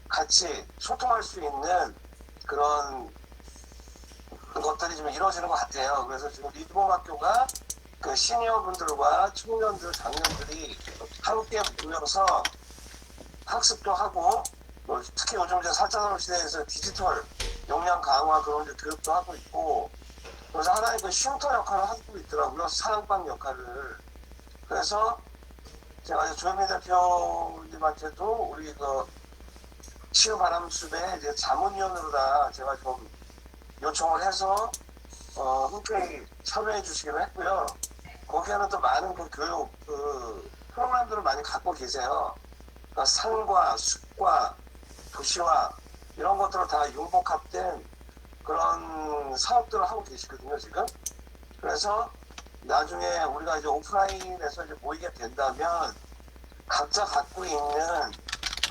같이 소통할 수 있는 그런 것들이 좀 이루어지는 것 같아요. 그래서 지금 리드봉학교가 그 시니어분들과 청년들, 장년들이 함께 모여서 학습도 하고, 뭐 특히 요즘 이제 4.3 시대에서 디지털 역량 강화 그런 이제 교육도 하고 있고, 그래서 하나의 그 쉼터 역할을 하고 있더라고요. 사랑방 역할을. 그래서 제가 이제 조현미 대표님한테도 우리 그 치유바람숲에 이제 자문위원으로다 제가 좀 요청을 해서 흔쾌히 참여해 주시기로 했고요. 거기에는 또 많은 그 교육 그 프로그램들을 많이 갖고 계세요. 그러니까 산과 숲과 도시화 이런 것들을 다 융복합된 그런 사업들을 하고 계시거든요, 지금. 그래서 나중에 우리가 이제 오프라인에서 이제 모이게 된다면 각자 갖고 있는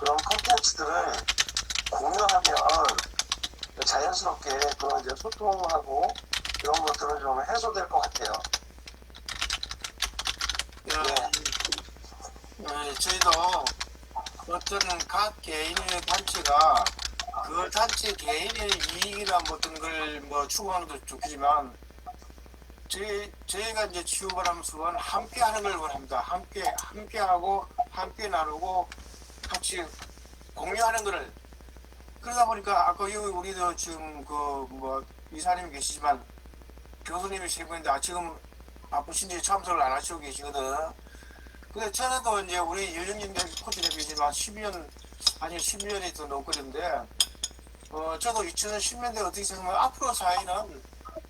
그런 콘텐츠들을 공유하면 자연스럽게 그런 이제 소통하고 이런 것들은 좀 해소될 것 같아요. 저희도 어떤 각 개인의 단체가 그 단체 개인의 이익이나 어떤 걸 뭐 추구하는 것도 좋겠지만 저희가 이제 치유바람숲은 함께 하는 걸 원합니다. 함께 하고 함께 나누고 같이 공유하는 거를. 그러다 보니까 아까 우리도 지금 그 뭐 이사님이 계시지만 교수님이 세 분인데 지금 바쁘신지 참석을 안 하시고 계시거든. 근데 전에도 이제 우리 연령님 코치 대표지만 12년이 더 넘거든데, 저도 2010년대 어떻게 생각하면 앞으로 사회는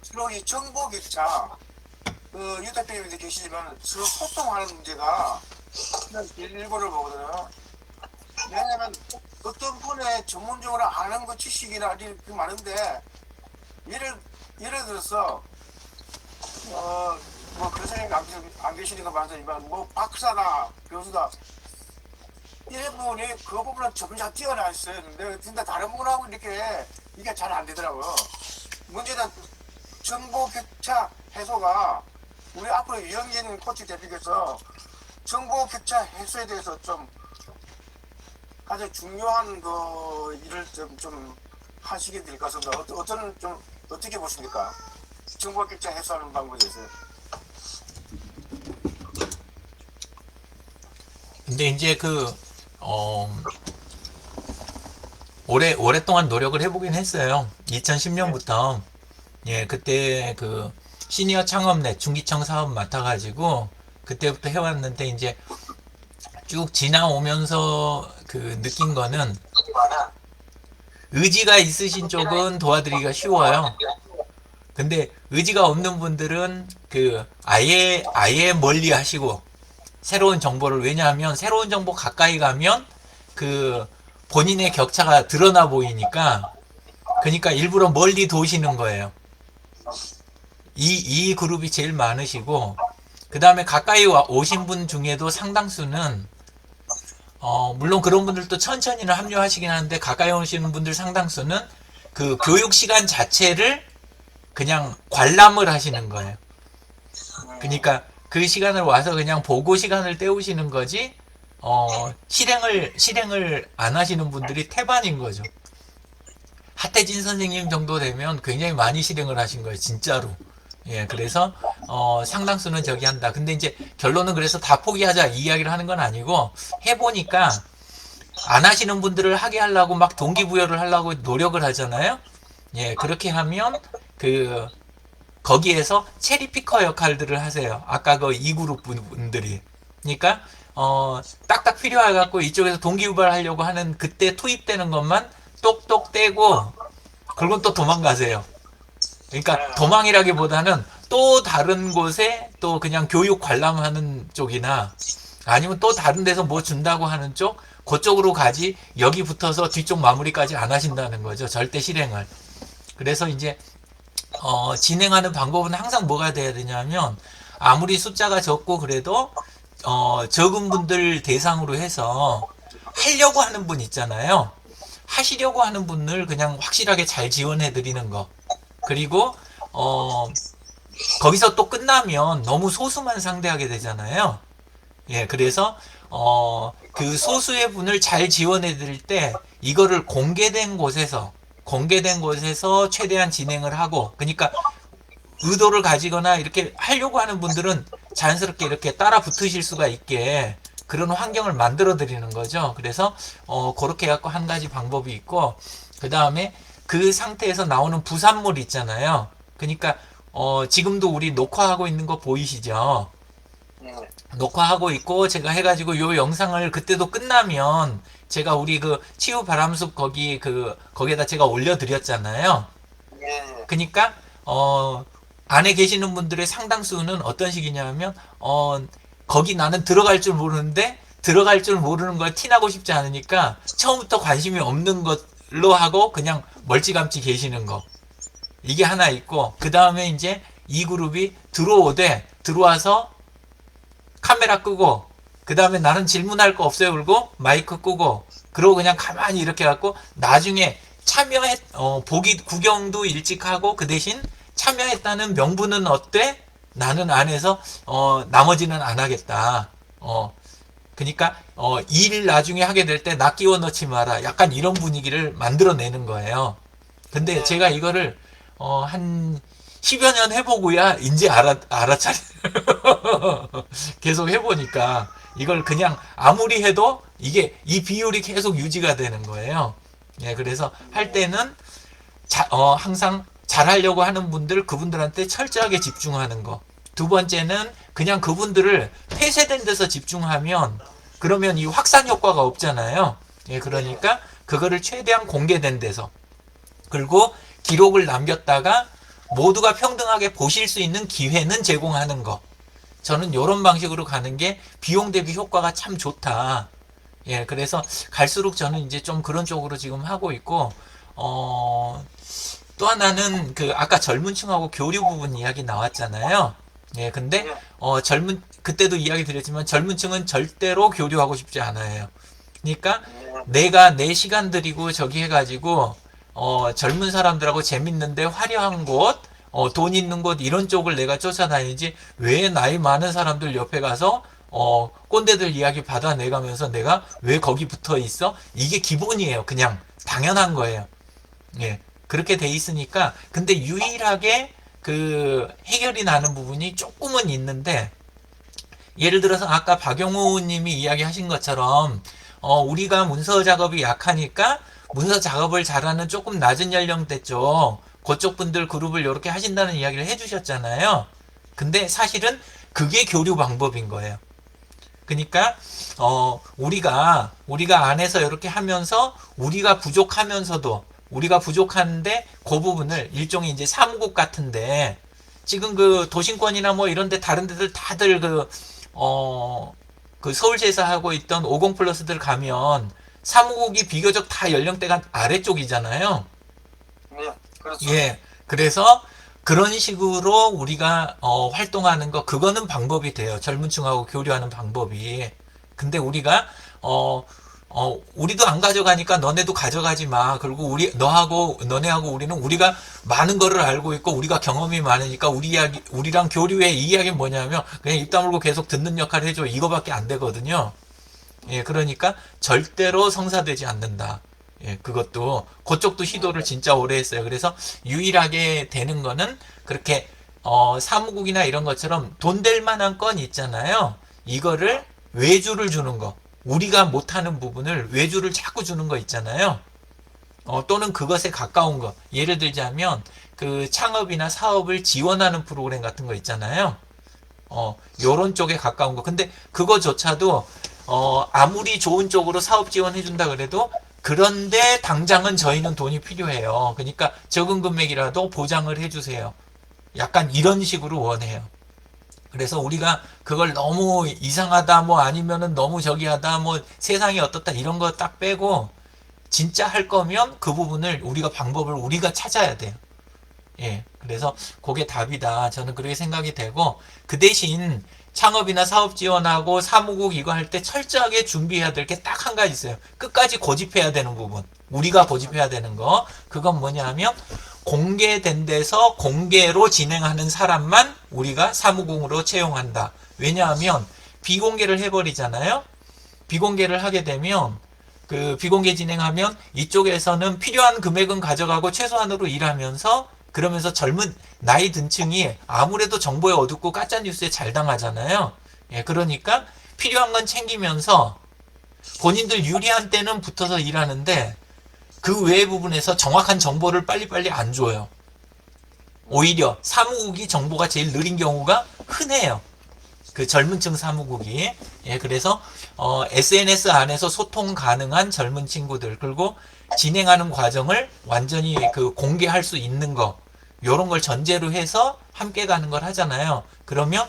서로 이 정보 격차, 유 대표님도 계시지만 서로 소통하는 문제가 일부를 보거든요. 왜냐면 어떤 분의 전문적으로 아는 그 지식이나 이렇게 많은데 예를 들어서 뭐 교수님 안 계시니까 말하지만 뭐 박사나 교수다 이런 분이 그 부분은 점차 뛰어나 있어요. 근데 진짜 다른 분하고 이렇게 이게 잘 안 되더라고요. 문제는 정보 격차 해소가 우리 앞으로 유영진 코치 대표께서 정보 격차 해소에 대해서 좀 가장 중요한 그 일을 좀 하시게 될 것 같습니다. 어떤 좀 어떻게 보십니까? 정보 격차 해소하는 방법에 대해서. 근데 이제 오랫동안 노력을 해보긴 했어요. 2010년부터. 예, 그때 그 시니어 창업넷 중기청 사업 맡아가지고 그때부터 해왔는데 이제 쭉 지나오면서 그 느낀 거는 의지가 있으신 쪽은 도와드리기가 쉬워요. 근데 의지가 없는 분들은 그 아예 멀리 하시고 새로운 정보를 왜냐하면 새로운 정보 가까이 가면 그 본인의 격차가 드러나 보이니까 그러니까 일부러 멀리 도시는 거예요. 이 그룹이 제일 많으시고 그 다음에 가까이 오신 분 중에도 상당수는 물론 그런 분들도 천천히는 합류하시긴 하는데 가까이 오시는 분들 상당수는 그 교육 시간 자체를 그냥 관람을 하시는 거예요. 그러니까 그 시간을 와서 그냥 보고 시간을 때우시는 거지 실행을 안 하시는 분들이 태반인 거죠. 하태진 선생님 정도 되면 굉장히 많이 실행을 하신 거예요, 진짜로. 예, 그래서 상당수는 저기 한다. 근데 이제 결론은 그래서 다 포기하자 이 이야기를 하는 건 아니고 해보니까 안 하시는 분들을 하게 하려고 막 동기부여를 하려고 노력을 하잖아요. 예, 그렇게 하면 거기에서 체리피커 역할들을 하세요. 아까 그 2그룹 분들이. 그러니까 딱딱 필요해갖고 이쪽에서 동기유발하려고 하는 그때 투입되는 것만 똑똑 떼고 그리고 또 도망가세요. 그러니까 도망이라기보다는 또 다른 곳에 또 그냥 교육 관람하는 쪽이나 아니면 또 다른 데서 뭐 준다고 하는 쪽 그쪽으로 가지 여기 붙어서 뒤쪽 마무리까지 안 하신다는 거죠. 절대 실행을. 그래서 이제 진행하는 방법은 항상 뭐가 돼야 되냐면 아무리 숫자가 적고 그래도 적은 분들 대상으로 해서 하려고 하는 분 있잖아요. 하시려고 하는 분을 그냥 확실하게 잘 지원해 드리는 거. 그리고 거기서 또 끝나면 너무 소수만 상대하게 되잖아요. 예, 그래서 그 소수의 분을 잘 지원해 드릴 때 이거를 공개된 곳에서 최대한 진행을 하고 그러니까 의도를 가지거나 이렇게 하려고 하는 분들은 자연스럽게 이렇게 따라 붙으실 수가 있게 그런 환경을 만들어 드리는 거죠. 그래서 그렇게 해갖고 한 가지 방법이 있고 그 다음에 그 상태에서 나오는 부산물 있잖아요. 그러니까 지금도 우리 녹화하고 있는 거 보이시죠? 녹화하고 있고 제가 해가지고 요 영상을 그때도 끝나면 제가 우리 그 치유 바람숲 거기에다 제가 올려드렸잖아요. 그러니까 안에 계시는 분들의 상당수는 어떤 식이냐면 거기 나는 들어갈 줄 모르는데 들어갈 줄 모르는 걸 티나고 싶지 않으니까 처음부터 관심이 없는 걸로 하고 그냥 멀찌감치 계시는 거. 이게 하나 있고 그 다음에 이제 이 그룹이 들어와서 카메라 끄고 그 다음에 나는 질문할 거 없어요 그러고 마이크 끄고 그러고 그냥 가만히 이렇게 갖고 나중에 구경도 일찍 하고 그 대신 참여했다는 명분은 어때? 나는 안에서 나머지는 안 하겠다. 그러니까 일 나중에 하게 될 때 나 끼워 넣지 마라. 약간 이런 분위기를 만들어내는 거예요. 근데 제가 이거를 한 10여 년 해보고야 이제 알아차려. 계속 해보니까 이걸 그냥 아무리 해도 이 비율이 계속 유지가 되는 거예요. 예, 그래서 할 때는 항상 잘하려고 하는 그분들한테 철저하게 집중하는 거. 두 번째는 그냥 그분들을 폐쇄된 데서 집중하면 그러면 이 확산 효과가 없잖아요. 예, 그러니까 그거를 최대한 공개된 데서 그리고 기록을 남겼다가 모두가 평등하게 보실 수 있는 기회는 제공하는 거. 저는 이런 방식으로 가는 게 비용 대비 효과가 참 좋다. 예, 그래서 갈수록 저는 이제 좀 그런 쪽으로 지금 하고 있고, 또 하나는 그 아까 젊은 층하고 교류 부분 이야기 나왔잖아요. 예, 근데 그때도 이야기 드렸지만 젊은 층은 절대로 교류하고 싶지 않아요. 그러니까 내가 내 시간 들이고 저기 해가지고 젊은 사람들하고 재밌는데 화려한 곳, 돈 있는 곳 이런 쪽을 내가 쫓아다니지 왜 나이 많은 사람들 옆에 가서 꼰대들 이야기 받아내가면서 내가 왜 거기 붙어 있어? 이게 기본이에요. 그냥 당연한 거예요. 예. 그렇게 돼 있으니까 근데 유일하게 그 해결이 나는 부분이 조금은 있는데 예를 들어서 아까 박용호 님이 이야기하신 것처럼 우리가 문서 작업이 약하니까 문서 작업을 잘하는 조금 낮은 연령대 쪽 그쪽 분들 그룹을 이렇게 하신다는 이야기를 해주셨잖아요. 근데 사실은 그게 교류 방법인 거예요. 그러니까 우리가 안에서 이렇게 하면서 우리가 부족한데 그 부분을 일종의 이제 사무국 같은데 지금 그 도심권이나 뭐 이런 데 다른 데들 다들 그 서울시에서 하고 있던 50 플러스들 가면 사무국이 비교적 다 연령대가 아래쪽이잖아요. 네, 그렇죠. 예. 그래서 그런 식으로 우리가 활동하는 거 그거는 방법이 돼요. 젊은 층하고 교류하는 방법이. 근데 우리가 우리도 안 가져가니까 너네도 가져가지 마. 그리고 너네하고 우리는 우리가 많은 거를 알고 있고 우리가 경험이 많으니까 우리랑 교류의 이야기는 뭐냐면 그냥 입 다물고 계속 듣는 역할을 해줘. 이거밖에 안 되거든요. 예, 그러니까 절대로 성사되지 않는다. 예, 그쪽도 시도를 진짜 오래 했어요. 그래서 유일하게 되는 거는 그렇게, 사무국이나 이런 것처럼 돈 될 만한 건 있잖아요. 이거를 외주를 주는 거. 우리가 못하는 부분을 외주를 자꾸 주는 거 있잖아요. 또는 그것에 가까운 거. 예를 들자면, 그 창업이나 사업을 지원하는 프로그램 같은 거 있잖아요. 요런 쪽에 가까운 거. 근데 그거조차도, 아무리 좋은 쪽으로 사업 지원해준다 그래도 그런데 당장은 저희는 돈이 필요해요. 그러니까 적은 금액이라도 보장을 해주세요. 약간 이런 식으로 원해요. 그래서 우리가 그걸 너무 이상하다 뭐 아니면은 너무 저기하다 뭐 세상이 어떻다 이런 거 딱 빼고 진짜 할 거면 그 부분을 방법을 우리가 찾아야 돼요. 예. 그래서 그게 답이다. 저는 그렇게 생각이 되고 그 대신 창업이나 사업 지원하고 사무국 이거 할 때 철저하게 준비해야 될 게 딱 한 가지 있어요. 끝까지 고집해야 되는 부분. 우리가 고집해야 되는 거. 그건 뭐냐 하면 공개된 데서 공개로 진행하는 사람만 우리가 사무국으로 채용한다. 왜냐하면 비공개를 해버리잖아요. 비공개를 하게 되면 그 비공개 진행하면 이쪽에서는 필요한 금액은 가져가고 최소한으로 일하면서 그러면서 젊은 나이 든 층이 아무래도 정보에 어둡고 가짜뉴스에 잘 당하잖아요. 예, 그러니까 필요한 건 챙기면서 본인들 유리한 때는 붙어서 일하는데 그 외의 부분에서 정확한 정보를 빨리빨리 안 줘요. 오히려 사무국이 정보가 제일 느린 경우가 흔해요. 그 젊은 층 사무국이. 예, 그래서 SNS 안에서 소통 가능한 젊은 친구들 그리고 진행하는 과정을 완전히 그 공개할 수 있는 거 요런 걸 전제로 해서 함께 가는 걸 하잖아요. 그러면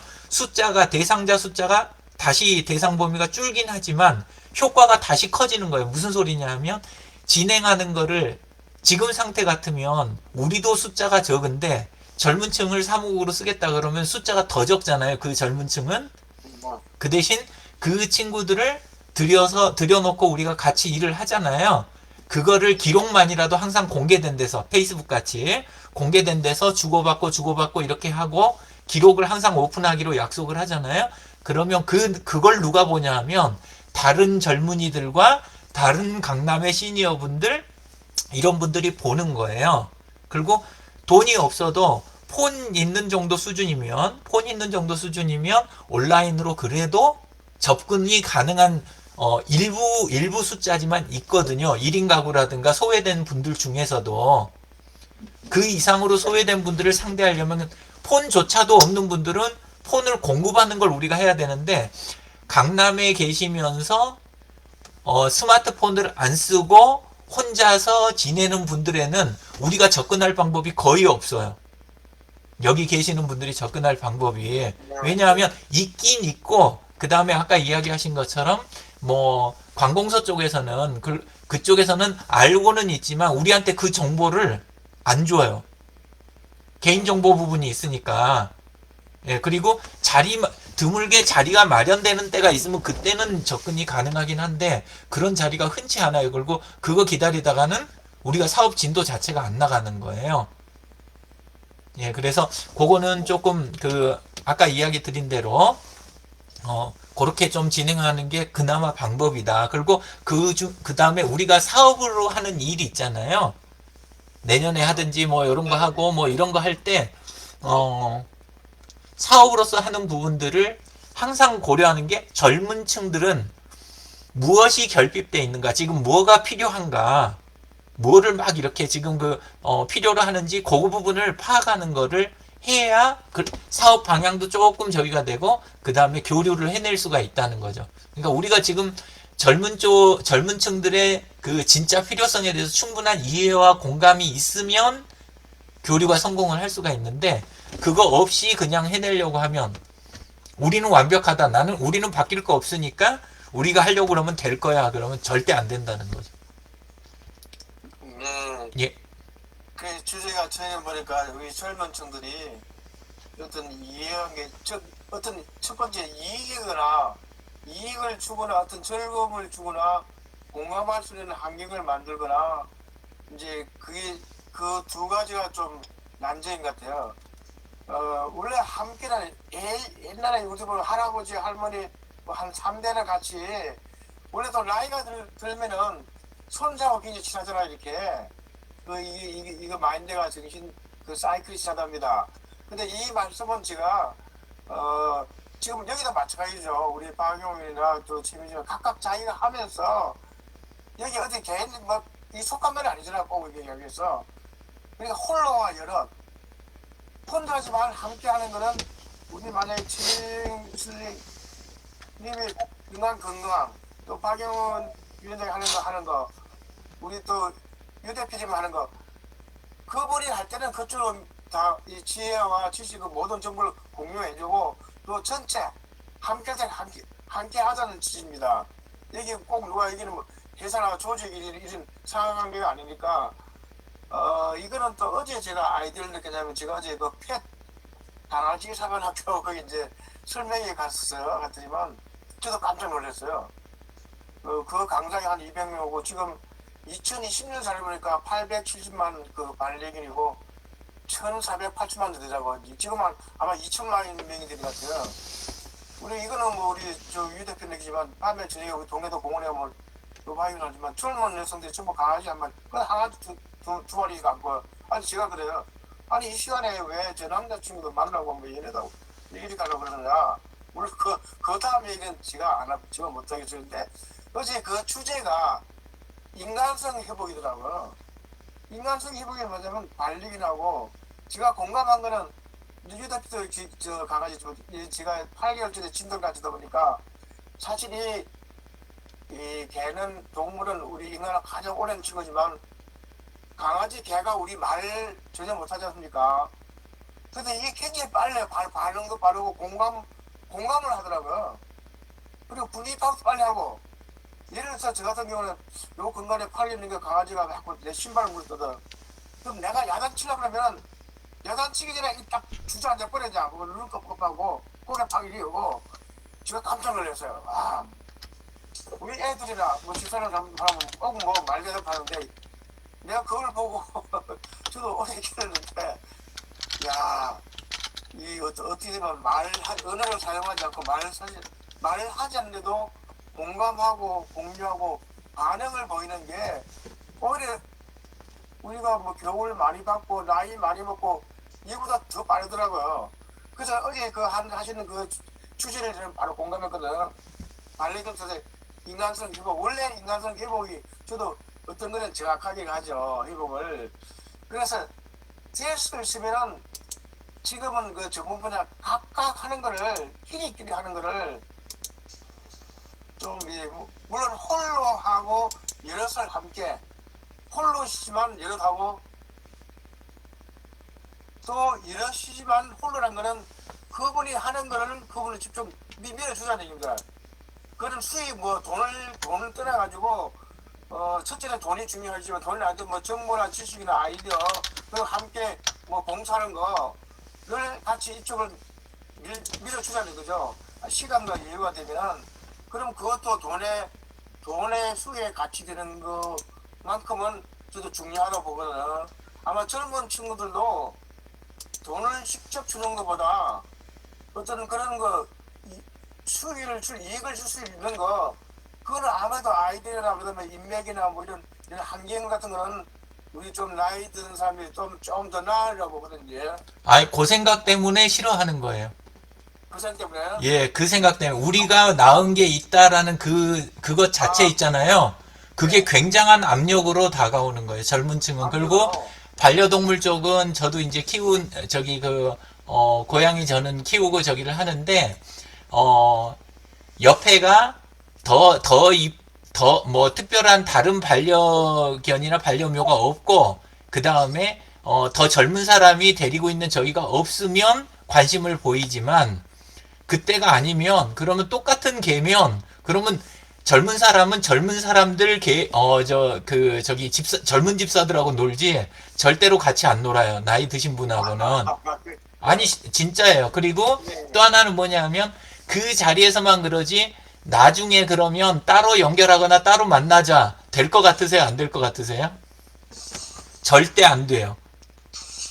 대상자 숫자가 다시 대상 범위가 줄긴 하지만 효과가 다시 커지는 거예요. 무슨 소리냐 하면 진행하는 거를 지금 상태 같으면 우리도 숫자가 적은데 젊은 층을 사무국으로 쓰겠다 그러면 숫자가 더 적잖아요. 그 젊은 층은. 그 대신 그 친구들을 들여놓고 우리가 같이 일을 하잖아요. 그거를 기록만이라도 항상 공개된 데서 페이스북 같이 공개된 데서 주고받고 이렇게 하고 기록을 항상 오픈하기로 약속을 하잖아요. 그러면 그걸 누가 보냐 하면 다른 젊은이들과 다른 강남의 시니어분들 이런 분들이 보는 거예요. 그리고 돈이 없어도 폰 있는 정도 수준이면 온라인으로 그래도 접근이 가능한 일부 숫자지만 있거든요. 1인 가구라든가 소외된 분들 중에서도 그 이상으로 소외된 분들을 상대하려면 폰조차도 없는 분들은 폰을 공급하는 걸 우리가 해야 되는데 강남에 계시면서 스마트폰을 안 쓰고 혼자서 지내는 분들에는 우리가 접근할 방법이 거의 없어요. 여기 계시는 분들이 접근할 방법이. 왜냐하면 있긴 있고, 그 다음에 아까 이야기하신 것처럼 뭐 관공서 쪽에서는 그쪽에서는 알고는 있지만 우리한테 그 정보를 안 줘요. 개인정보 부분이 있으니까. 예, 그리고 드물게 자리가 마련되는 때가 있으면 그때는 접근이 가능하긴 한데 그런 자리가 흔치 않아요. 그리고 그거 기다리다가는 우리가 사업 진도 자체가 안 나가는 거예요. 예, 그래서 그거는 조금 아까 이야기 드린 대로 그렇게 좀 진행하는 게 그나마 방법이다. 그리고 그 다음에 우리가 사업으로 하는 일이 있잖아요. 내년에 하든지 뭐 이런 거 하고 뭐 이런 거 할 때, 사업으로서 하는 부분들을 항상 고려하는 게 젊은 층들은 무엇이 결핍되어 있는가, 지금 뭐가 필요한가, 뭐를 막 이렇게 지금 필요로 하는지 그 부분을 파악하는 거를 해야 사업 방향도 조금 저기가 되고 그 다음에 교류를 해낼 수가 있다는 거죠. 그러니까 우리가 지금 젊은 층들의 그 진짜 필요성에 대해서 충분한 이해와 공감이 있으면 교류가 성공을 할 수가 있는데 그거 없이 그냥 해내려고 하면 우리는 완벽하다. 우리는 바뀔 거 없으니까 우리가 하려고 그러면 될 거야. 그러면 절대 안 된다는 거죠. 예. 그 주제가 저희는 보니까 우리 젊은 층들이 어떤 이해한 게 어떤 첫 번째 이익을 주거나 어떤 즐거움을 주거나 공감할 수 있는 환경을 만들거나 이제 그게 그 두 가지가 좀 난제인 것 같아요. 원래 함께는 옛날에 우리 보면 할아버지 할머니 뭐 한 3대나 같이 원래도 나이가 들면은 손자하고 굉장히 친하잖아요. 이렇게 이거 마인드가 정신 사이클이 시작합니다. 근데 이 말씀은 제가 지금 여기도 마찬가지죠. 우리 박용이나 또 최민수가 각각 자기가 하면서 여기 어디 개인 이 속감만이 아니잖아. 꼭 여기서 그러니까 홀로와 여럿 혼자지만 함께 하는 거는 우리 만약에 최민수님이 건강 또 박용은 위원장이 하는 거 우리 또 유 대표님 하는 거 그분이 할 때는 그쪽은 다 이 지혜와 지식의 모든 정보를 공유해주고 또 전체 함께 하자는 취지입니다. 여기 꼭 누가 여기는 뭐 회사나 조직이 이런 상하관계가 아니니까 이거는 또 어제 제가 아이디어를 느꼈냐면 제가 어제 그 펫 강아지 사관학교 거기 이제 설명회 갔었어요. 갔더니만 저도 깜짝 놀랐어요. 그 강사이 한 200명 오고 지금 2020년 잘 보니까 870만 그 반려견이고 1,480만 대 되자고 지금 아마 2천만 명이 되는 것 같아요. 우리 이거는 뭐 우리 유 대표님 얘기지만 밤에 저녁에 우리 동네도 공원에 가면 노바이는 하지만 젊은 여성들이 전부 강아지 한 마리 그 강아지 두 마리 갖고 아니 제가 그래요. 아니 이 시간에 왜 제 남자친구도 만나고 뭐 얘네도 얘기 가려고 그러느냐. 우리 그 다음 얘기는 제가 못하겠는데 어제 그 주제가 인간성 회복이더라고요. 인간성 회복이 뭐냐면 반려견하고 제가 공감한 거는 유 대표도 저 강아지 제가 8개월 전에 진동 가지다 보니까 사실 이 개는 동물은 우리 인간과 가장 오랜 친구지만 강아지 개가 우리 말 전혀 못하지 않습니까? 근데 이게 굉장히 빨라요. 반응도 빠르고 공감을 하더라고요. 그리고 분위기 파악도 빨리 하고 예를 들어서 저 같은 경우는 요 근간에 팔 있는 게 강아지가 자꾸 내 신발을 물거든. 그럼 내가 야단치려고 그러면 야단치기 전에 딱 주저앉아 버리자. 그거 눈껍껍하고 고개 팍 이리 오고 제가 깜짝 놀랐어요. 우리 애들이나 뭐 집사람 사람은 꼭 뭐 말대로 하는데 내가 그걸 보고 저도 오래 기다렸는데 야, 이 어떻게 되면 언어를 사용하지 않고 말을 하지 않는데도 공감하고 공유하고 반응을 보이는 게 오히려 우리가 뭐 교훈을 많이 받고 나이 많이 먹고 이보다 더 빠르더라고요. 그래서 어제 하시는 그 주제를 저는 바로 공감했거든. 반려견 인간성 회복 원래 인간성 회복이 저도 어떤 거는 정확하게 가죠 회복을. 그래서 될 수 있으면은 지금은 그 전문 분야 각각 하는 거를 끼리끼리 하는 거를 좀 물론 홀로 하고 여럿을 함께 홀로시지만 여럿하고 또 이러시지만 홀로란 거는 그분이 하는 거는 그분을 직접 밀어주자는 얘기입니다. 그런 수익 뭐 돈을 떠나가지고 첫째는 돈이 중요하지만 돈이 아니고 뭐 정보나 지식이나 아이디어 그리고 함께 뭐 봉사하는 거를 같이 이쪽을 밀어주자는 거죠. 시간과 여유가 되면 그럼 그것도 돈의 수익에 같이 되는 것만큼은 저도 중요하다고 보거든요. 아마 젊은 친구들도 돈을 직접 주는 것보다 어떤 그런 이익을 줄 수 있는 그거는 아무래도 아이디어나 그다음에 인맥이나 뭐 이런 환경 같은 거는 우리 좀 나이 드는 사람이 좀 더 나으려고 보거든요. 아이, 그 생각 때문에 싫어하는 거예요. 그 생각 때문에. 예, 그 생각 때문에 우리가 낳은 게 있다라는 그것 자체 있잖아요. 그게 굉장한 압력으로 다가오는 거예요. 젊은 층은. 그리고 반려동물 쪽은 저도 이제 고양이 저는 키우고 저기를 하는데, 옆에가 뭐 특별한 다른 반려견이나 반려묘가 없고, 그 다음에, 더 젊은 사람이 데리고 있는 저기가 없으면 관심을 보이지만, 그때가 아니면, 그러면 똑같은 개면, 그러면 젊은 사람은 젊은 사람들 젊은 집사들하고 놀지, 절대로 같이 안 놀아요. 나이 드신 분하고는. 아니, 진짜예요. 그리고 또 하나는 뭐냐면, 그 자리에서만 그러지, 나중에 그러면 따로 연결하거나 따로 만나자. 될 것 같으세요? 안 될 것 같으세요? 절대 안 돼요.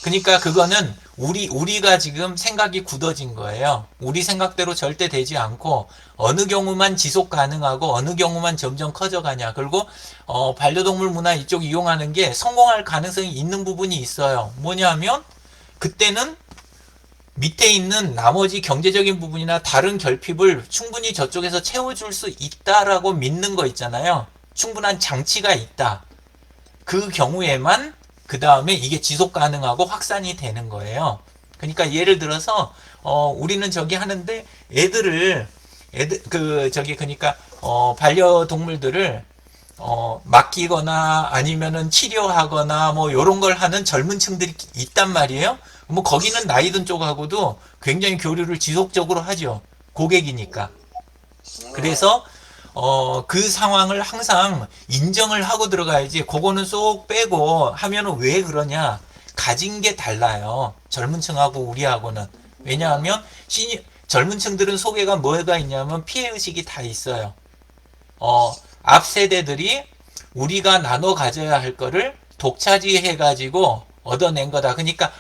그러니까 그거는 우리가 지금 생각이 굳어진 거예요. 우리 생각대로 절대 되지 않고 어느 경우만 지속 가능하고 어느 경우만 점점 커져가냐. 그리고 반려동물 문화 이쪽 이용하는 게 성공할 가능성이 있는 부분이 있어요. 뭐냐면 그때는 밑에 있는 나머지 경제적인 부분이나 다른 결핍을 충분히 저쪽에서 채워줄 수 있다라고 믿는 거 있잖아요. 충분한 장치가 있다. 그 경우에만 그 다음에 이게 지속 가능하고 확산이 되는 거예요. 그러니까 예를 들어서 우리는 저기 하는데 그러니까 반려동물들을 맡기거나 아니면은 치료하거나 뭐 요런 걸 하는 젊은 층들이 있단 말이에요. 뭐 거기는 나이 든 쪽하고도 굉장히 교류를 지속적으로 하죠. 고객이니까. 그래서 그 상황을 항상 인정을 하고 들어가야지. 그거는 쏙 빼고 하면은 왜 그러냐? 가진 게 달라요. 젊은 층하고 우리하고는. 왜냐하면 젊은 층들은 속에가 뭐가 있냐면 피해의식이 다 있어요. 앞 세대들이 우리가 나눠 가져야 할 거를 독차지해가지고 얻어낸 거다. 그러니까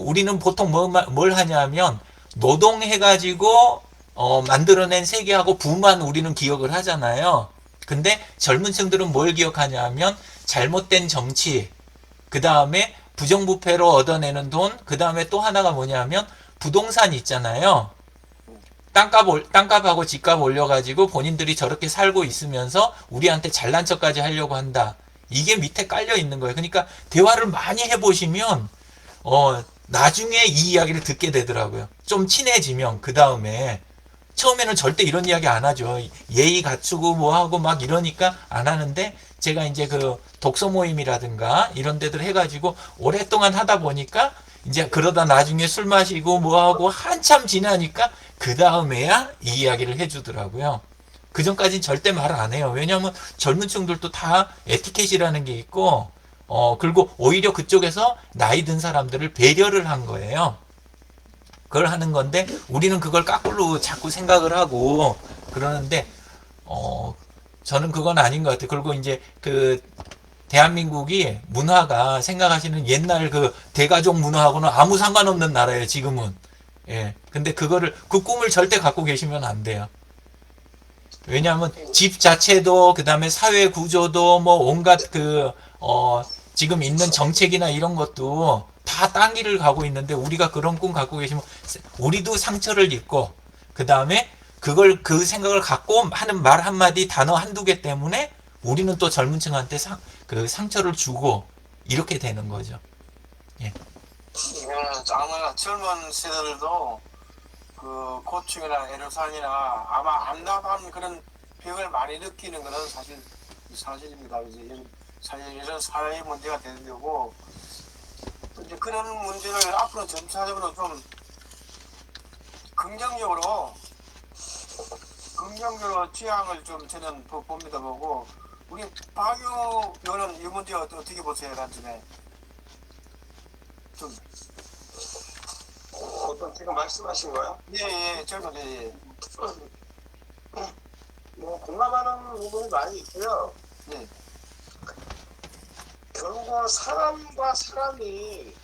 우리는 보통 뭘 하냐면 노동해가지고 만들어낸 세계하고 부만 우리는 기억을 하잖아요. 근데 젊은 층들은 뭘 기억하냐 하면 잘못된 정치, 그 다음에 부정부패로 얻어내는 돈, 그 다음에 또 하나가 뭐냐면 부동산 있잖아요. 땅값하고 집값 올려가지고 본인들이 저렇게 살고 있으면서 우리한테 잘난 척까지 하려고 한다. 이게 밑에 깔려 있는 거예요. 그러니까 대화를 많이 해보시면 나중에 이 이야기를 듣게 되더라고요. 좀 친해지면 그 다음에 처음에는 절대 이런 이야기 안 하죠. 예의 갖추고 뭐하고 막 이러니까 안 하는데 제가 이제 그 독서 모임이라든가 이런 데들 해가지고 오랫동안 하다 보니까 이제 그러다 나중에 술 마시고 뭐하고 한참 지나니까 그 다음에야 이 이야기를 해주더라고요. 그 전까지는 절대 말을 안 해요. 왜냐하면 젊은 층들도 다 에티켓이라는 게 있고 그리고 오히려 그쪽에서 나이 든 사람들을 배려를 한 거예요. 그걸 하는 건데 우리는 그걸 까꿀로 자꾸 생각을 하고 그러는데 저는 그건 아닌 것 같아요. 그리고 이제 그 대한민국이 문화가 생각하시는 옛날 그 대가족 문화하고는 아무 상관없는 나라예요. 지금은. 예. 근데 그 꿈을 절대 갖고 계시면 안 돼요. 왜냐하면 집 자체도 그다음에 사회 구조도 뭐 온갖 지금 있는 정책이나 이런 것도 다 딴 길을 가고 있는데 우리가 그런 꿈 갖고 계시면 우리도 상처를 입고 그 다음에 그 생각을 갖고 하는 말 한마디 단어 한두 개 때문에 우리는 또 젊은 층한테 상처를 주고 이렇게 되는 거죠. 예. 아마 젊은 세대들도 그 고충이나 애로사항이나 아마 암담한 그런 병을 많이 느끼는 것은 사실입니다. 이제 사실 이런 사회의 문제가 되는 거고 이제 그런 문제를 앞으로 점차적으로 좀 긍정적으로 취향을 좀 저는 봅니다 보고 우리 박유 의원은 이 문제 어떻게 보세요, 단점에? 좀 어떤 지금 말씀하신 거요? 예, 저도 예. 뭐 공감하는 부분이 많이 있고요. 예. 결국은 사람과 사람이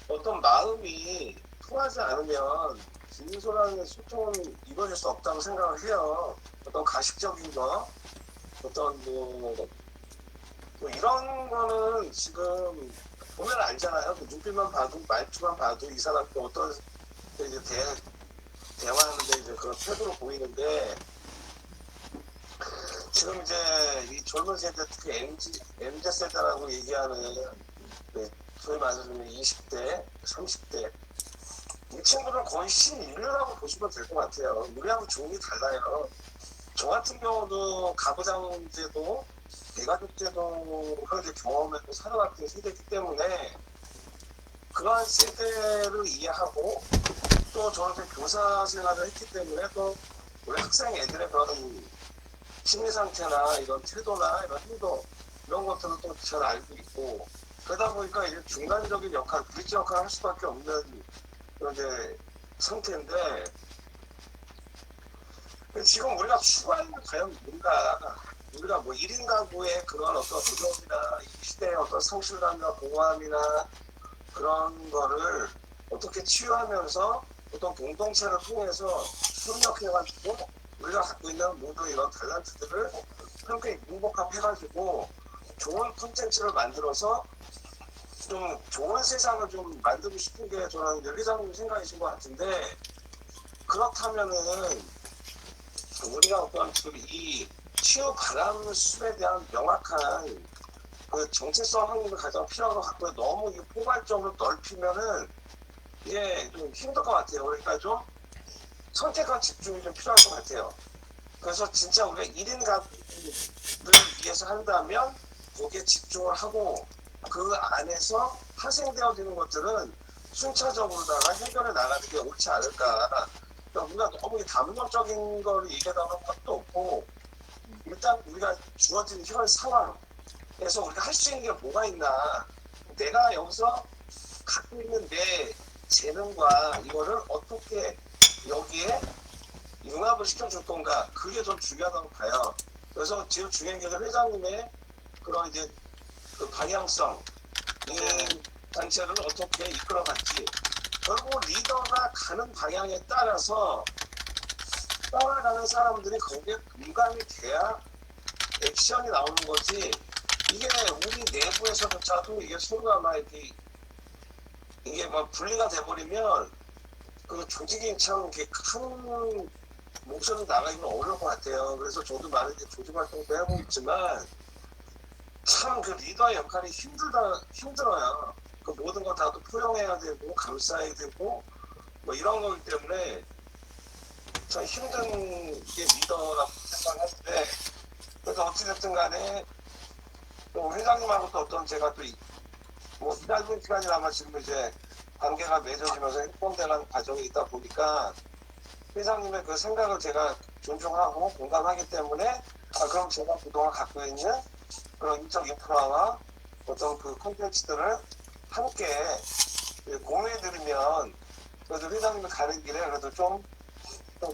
어떤 마음이 통하지 않으면 진솔한 소통은 이루어질 수 없다고 생각을 해요. 어떤 가식적인 거, 어떤 뭐 이런 거는 지금 보면 알잖아요. 그 눈빛만 봐도 말투만 봐도 이 사람이 어떤 이제 대화하는데 이제 그런 태도로 보이는데 지금 이제 이 젊은 세대 특히 MZ 세대라고 얘기하는 소위 말하자면 20대, 30대 이 친구들은 거의 신인류라고 보시면 될 것 같아요. 우리하고 종이 달라요. 저 같은 경우도 가부장제도, 대가족제도를 이제 경험했고 살아왔던 세대이기 때문에 그러한 세대를 이해하고 또 저한테 교사 생활을 했기 때문에 또 우리 학생 애들의 그런 심리 상태나 이런 태도나 이런 행동 이런 것들을 또 잘 알고 있고 그러다 보니까 이제 중간적인 역할, 브릿지 역할을 할 수밖에 없는 그런 이제 상태인데 지금 우리가 추구하는 건 과연 뭔가 우리가 뭐 1인 가구의 그런 어떤 노동이나 이 시대의 어떤 성실감이나 공허함이나 그런 거를 어떻게 치유하면서 어떤 공동체를 통해서 협력해가지고 우리가 갖고 있는 모든 이런 탤런트들을 함께 융복합해가지고 좋은 콘텐츠를 만들어서 좀 좋은 세상을 좀 만들고 싶은 게 저는 회장님 생각이신 것 같은데 그렇다면은 우리가 어떤 이 치유 바람 숲에 대한 명확한 그 정체성 확립을 가장 필요한 것 같고요. 너무 포괄적으로 넓히면은 이게 좀 힘들 것 같아요. 그러니까 좀 선택과 집중이 좀 필요할 것 같아요. 그래서 진짜 우리가 1인 가구를 위해서 한다면 거기에 집중을 하고 그 안에서 파생되어지는 것들은 순차적으로다가 해결해 나가는 게 옳지 않을까. 그러니까 우리가 너무 담론적인 걸 얘기하다 보면 것도 없고 일단 우리가 주어진 현 상황에서 우리가 할 수 있는 게 뭐가 있나. 내가 여기서 갖고 있는 내 재능과 이거를 어떻게 여기에 융합을 시켜줄 건가. 그게 좀 중요하다고 봐요. 그래서 지금 중요한 게 회장님의 그런 이제 그 방향성, 이 단체를 어떻게 이끌어갈지. 결국 리더가 가는 방향에 따라서 따라가는 사람들이 거기에 공감이 돼야 액션이 나오는 거지. 이게 우리 내부에서조차도 이게 서로가 막 이게 막 분리가 돼버리면 그 조직이 참 이렇게 큰 목소리 나가기는 어려울 것 같아요. 그래서 저도 많은 조직 활동도 해보고 있지만 참 그 리더의 역할이 힘들어요. 그 모든 거 다 또 포용해야 되고 감싸야 되고 뭐 이런 거기 때문에 참 힘든 게 리더라고 생각하는데 그래서 어찌됐든 간에 또 회장님하고 또 어떤 제가 또 뭐 짧은 시간이나마 지금 이제 관계가 맺어지면서 행동되는 과정이 있다 보니까 회장님의 그 생각을 제가 존중하고 공감하기 때문에 그럼 제가 그동안 갖고 있는 그런 인적 인프라와 어떤 그 콘텐츠들을 함께 공유해드리면 그래도 회장님이 가는 길에 그래도 좀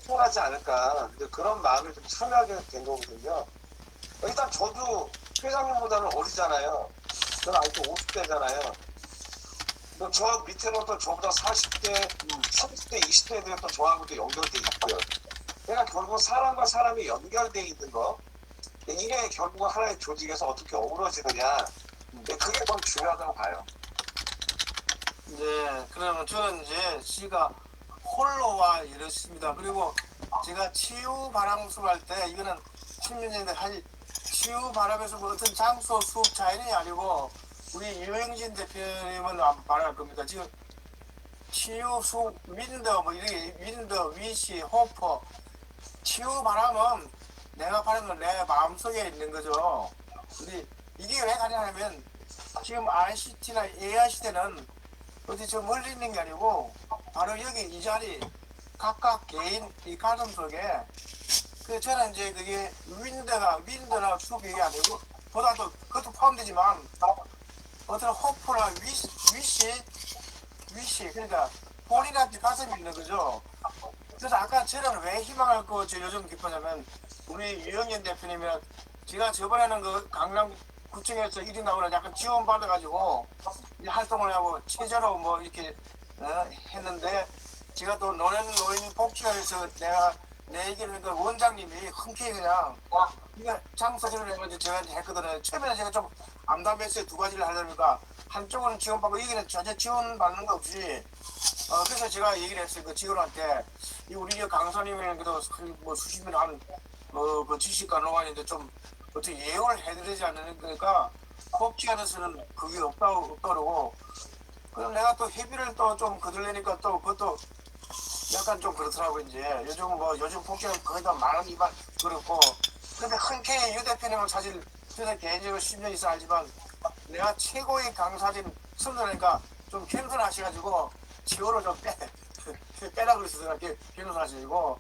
통하지 않을까 그런 마음이 좀 참여하게 된 거거든요. 일단 저도 회장님보다는 어리잖아요. 저는 아직도 50대잖아요. 저 밑에는 또 저보다 40대, 30대, 20대들이 또 저하고도 연결돼 있고요. 그러니까 결국 사람과 사람이 연결돼 있는 거 이게 결국 하나의 조직에서 어떻게 어우러지느냐 그게 더 중요하다고 봐요. 네, 그러면 저는 이제 시가 홀로와 이렇습니다. 그리고 제가 치유 바람숲 할 때 이거는 10년전에 할 치유 바람에서 뭐 어떤 장소 수업 차이는 아니고 우리 유영진 대표님은 말할 겁니다. 지금 치유 숲 윈더 뭐 이렇게 윈더 위시 호퍼 치유 바람은 내가 바라는 건 내 마음속에 있는 거죠. 근데 이게 왜 가능하냐면 지금 ICT나 AI 시대는 어디 저 멀리 있는 게 아니고 바로 여기 이 자리 각각 개인 이 가슴 속에 그 저는 이제 그게 윈드나 축이 아니고 보다도 그것도 포함되지만 어떤 호프나 위시 그러니까 본인한테 가슴이 있는 거죠. 그래서 아까 저는 왜 희망을 저 요즘 깊었냐면 우리 유영현 대표님이랑 제가 저번에는 그 강남구청에서 1위 나오는 약간 지원받아가지고 이제 활동을 하고 체제로 뭐 이렇게 했는데 제가 또 노인 복지관에서 내가 내 얘기를 하니까 원장님이 흔쾌히 그냥 이거 장사진을 해가지고 제가 했거든요. 처음에는 제가 좀 암담했어요. 두 가지를 하려니까 한쪽은 지원받고 여기는 전혀 지원받는 거 없이 그래서 제가 얘기를 했어요. 그 직원한테 이 우리 강사님은 그래도 뭐 수십 년 한그 지식가 노관인데 좀 어떻게 예언을 해드리지 않는 거니까 복지관에서는 그게 없다고 그러고 그럼 내가 또 회비를 또 좀 거들려니까 또 그것도 약간 좀 그렇더라고 이제 요즘 복지관 거의 다 10,000원 이만 그렇고 근데 흔쾌히 유 대표님은 사실 저는 개인적으로 10년 이상 알지만 내가 최고의 강사진 선전하니까 좀 겸손하셔가지고 지호를 좀 빼라 그랬어요. 겸손하시고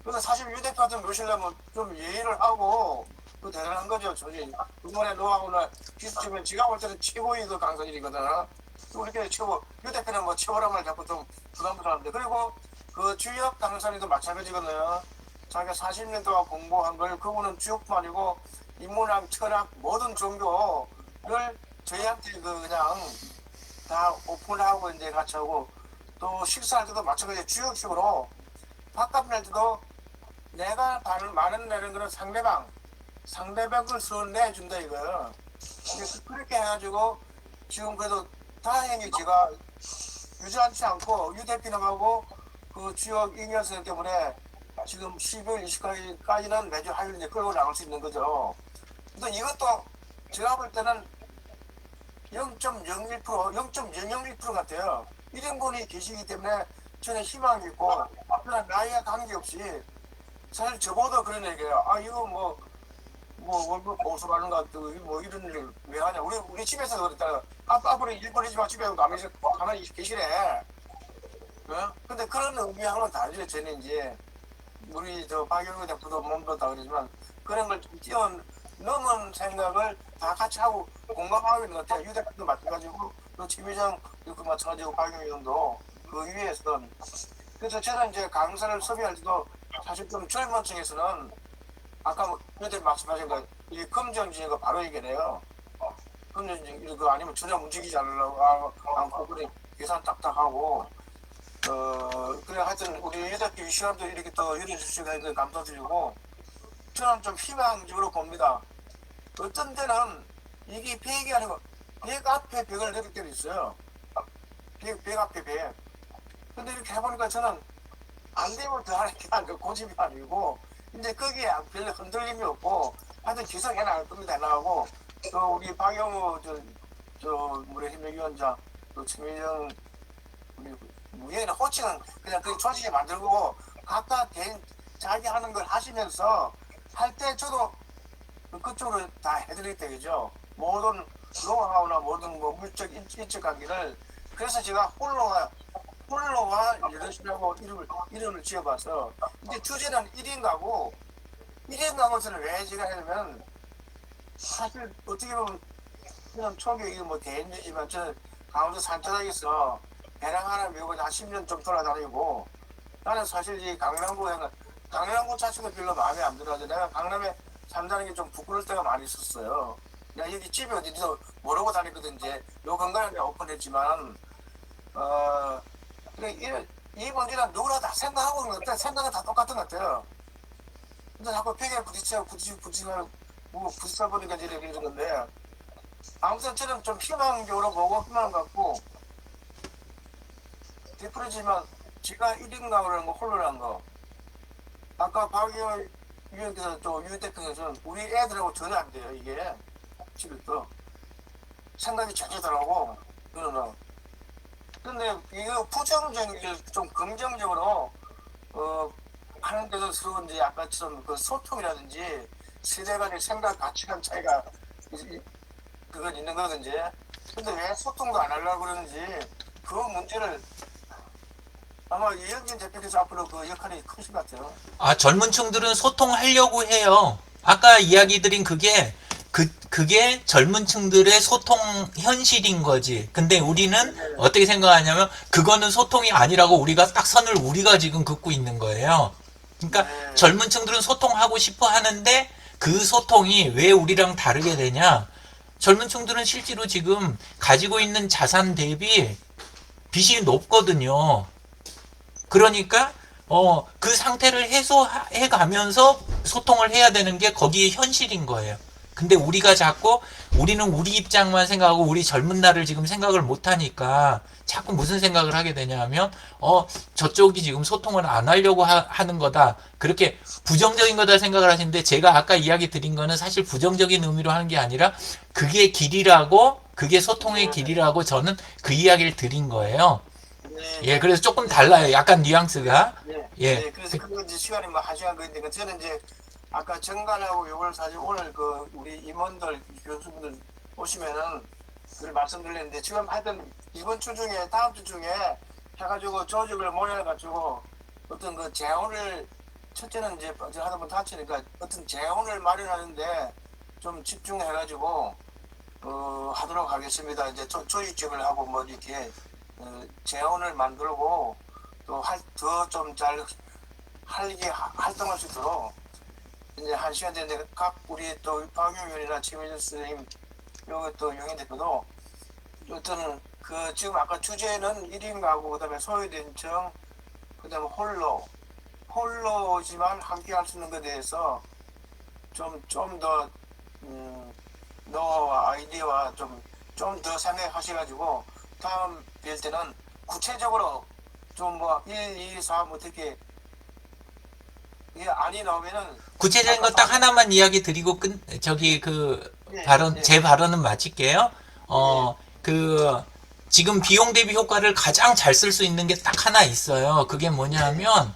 근데 사실 유 대표한테 모시려면 좀 예의를 하고 그 대단한 거죠. 저기 이번에 노하우나 기술주면 지가 볼 때는 최고의 그 강사진이거든. 우리께 최고 유 대표는 뭐 최고란 말 자꾸 좀 부담스러운데 그리고 그 주역 강사님도 마찬가지거든요. 자기가 40년 동안 공부한 걸 그분은 주역도 아니고 인문학, 철학 모든 종교를 저희한테 그냥 다 오픈하고 이제 같이 하고 또 식사할 때도 마찬가지 주역식으로 밥값 낼 때도 내가 많은 내는 거는 상대방을 선 내준다 이거예요. 그렇게 해가지고 지금 그래도 다행히 제가 유지하지 않고 유 대표님하고 그 주역 잉여선 때문에 지금 12월 20일까지는 매주 화요일 이제 끌고 나갈 수 있는 거죠. 근데 이것도 제가 볼 때는 0.01%, 0.001% 같아요. 1인분이 계시기 때문에 저는 희망이 있고 그냥 나이와 관계없이 사실 저보다 그런 얘기예요. 아 이거 뭐 월급 보수하는 것 같고 뭐 이런 일 왜 하냐. 우리 집에서도 그랬다. 앞으로 일본이지만 집에 가만히 계시래. 근데 그런 의미하고는 다르죠. 저는 이제 우리 저 박영우 대표도 몸도 다 그러지만 그런 걸 좀 뛰어넘은 생각을 다 같이 하고 공감하고 있는 것 같아요. 유 대표도 마찬가지고 또 최미정 그 마찬가지고 박영우 의원도 그 위에서는 그래서 저는 이제 강사를 섭외할 때도 사실 좀 젊은 층에서는 아까 뭐 여들 말씀하신 거 이 금전지가 바로 얘기해요. 금전지 이거 아니면 전혀 움직이지 않고 그래 계산 딱딱하고 그래 하여튼 우리 유대표 시간도 이렇게 또 열어 주시고 감사드리고 저는 좀 희망적으로 봅니다. 어떤 때는 이게 100이 아니고 100 앞에 100을 내릴 때도 있어요. 100 앞에 100. 근데 이렇게 해보니까 저는 안 되면 더 하는 게 아니고 고집이 아니고 이제 거기에 별로 흔들림이 없고 하여튼 계속 해나갈 겁니다. 해나가고 또 우리 박영우 우리 힘내위원장 또 최민정 우리 무예는 호칭은 그냥 그 조직에 만들고 각각 개인 자기 하는 걸 하시면서 할 때 저도 그쪽으로 다 해드리겠다 그죠. 모든 노하우나 모든 뭐 물적 인적 관계를 그래서 제가 홀로와 이러시라고 이름을 지어봐서 이제 주제는 1인 가구 1인 가구에서는 왜 제가 하냐면 사실 어떻게 보면 그냥 초기 뭐 개인이지만 저는 강원도 산자락에서 배낭 하나 메고 한 10년 좀 돌아다니고 나는 사실 이 강남구 자체가 별로 마음에 안 들어서 내가 강남에 산다는 게 좀 부끄러울 때가 많이 있었어요. 내가 여기 집이 어딘지도 모르고 다녔거든 이제 요 근간에 오픈했지만 그래 이 문제는 누구나 다 생각하고 있는 것 같아. 생각은 다 똑같은 것 같아요. 근데 자꾸 벽에 부딪혀 보니까 이런 건데 아무튼 저는 좀 희망적으로 보고 희망을 갖고 되풀이지만 제가 1인가 그러는 거 홀로라는 거 아까 박의원 위원께서 또 유 대표께서는 우리 애들하고 전혀 안 돼요 이게 집에서 생각이 전혀 다르고 그러나 근데 이거 부정적인 좀 긍정적으로 하는 데서 서로 이제 아까처럼 그 소통이라든지 세대 간의 생각 가치관 차이가 그건 있는 거든지 근데 왜 소통도 안 하려고 그러는지 그 문제를 아마 이현진 대표께서 앞으로 그 역할이 크실 것 같아요. 아, 젊은 층들은 소통하려고 해요. 아까 이야기 드린 그게 젊은 층들의 소통 현실인 거지. 근데 우리는 어떻게 생각하냐면, 그거는 소통이 아니라고 우리가 딱 선을 우리가 지금 긋고 있는 거예요. 그러니까 네. 젊은 층들은 소통하고 싶어 하는데, 그 소통이 왜 우리랑 다르게 되냐? 젊은 층들은 실제로 지금 가지고 있는 자산 대비 빚이 높거든요. 그러니까 그 상태를 해소해 가면서 소통을 해야 되는 게 거기에 현실인 거예요. 근데 우리가 자꾸 우리는 우리 입장만 생각하고 우리 젊은 날을 지금 생각을 못 하니까 자꾸 무슨 생각을 하게 되냐 하면 저쪽이 지금 소통을 안 하려고 하는 거다. 그렇게 부정적인 거다 생각을 하시는데, 제가 아까 이야기 드린 거는 사실 부정적인 의미로 하는 게 아니라 그게 길이라고, 그게 소통의 길이라고 저는 그 이야기를 드린 거예요. 네. 예, 그래서 조금 달라요. 약간 뉘앙스가. 네. 예. 네, 그래서 그거 이제 시간이 뭐 1시간 걸리니까 저는 이제 아까 정관하고 요걸 사실 오늘 그 우리 임원들 교수분들 오시면은 그걸 말씀드렸는데, 지금 하여튼 이번 주 중에 다음 주 중에 해가지고 조직을 모여가지고 어떤 그 재원을, 첫째는 이제 하다 보면 다치니까 어떤 재원을 마련하는데 좀 집중해가지고 하도록 하겠습니다. 이제 조직적을 하고 뭐 이렇게 재원을 만들고 또 더 좀 잘 활동할 수 있도록 이제 1시간 됐는데, 각 우리 또 박용 의원이나 최민준 선생님, 여기 또 용인 대표도 어떤 그 지금 아까 주제는 1인 가구, 그다음에 소외된 층, 그다음에 홀로지만 함께 할 수 있는 것에 대해서 좀 더 너 아이디어와 좀 더 생각하셔가지고 다음 뵐 때는 구체적으로 좀 뭐 1, 2, 3 어떻게 이게 안이 나오면은 구체적인 거 딱 하나만 이야기 드리고 네, 발언, 네. 제 발언은 마칠게요. 지금 비용 대비 효과를 가장 잘 쓸 수 있는 게 딱 하나 있어요. 그게 뭐냐면,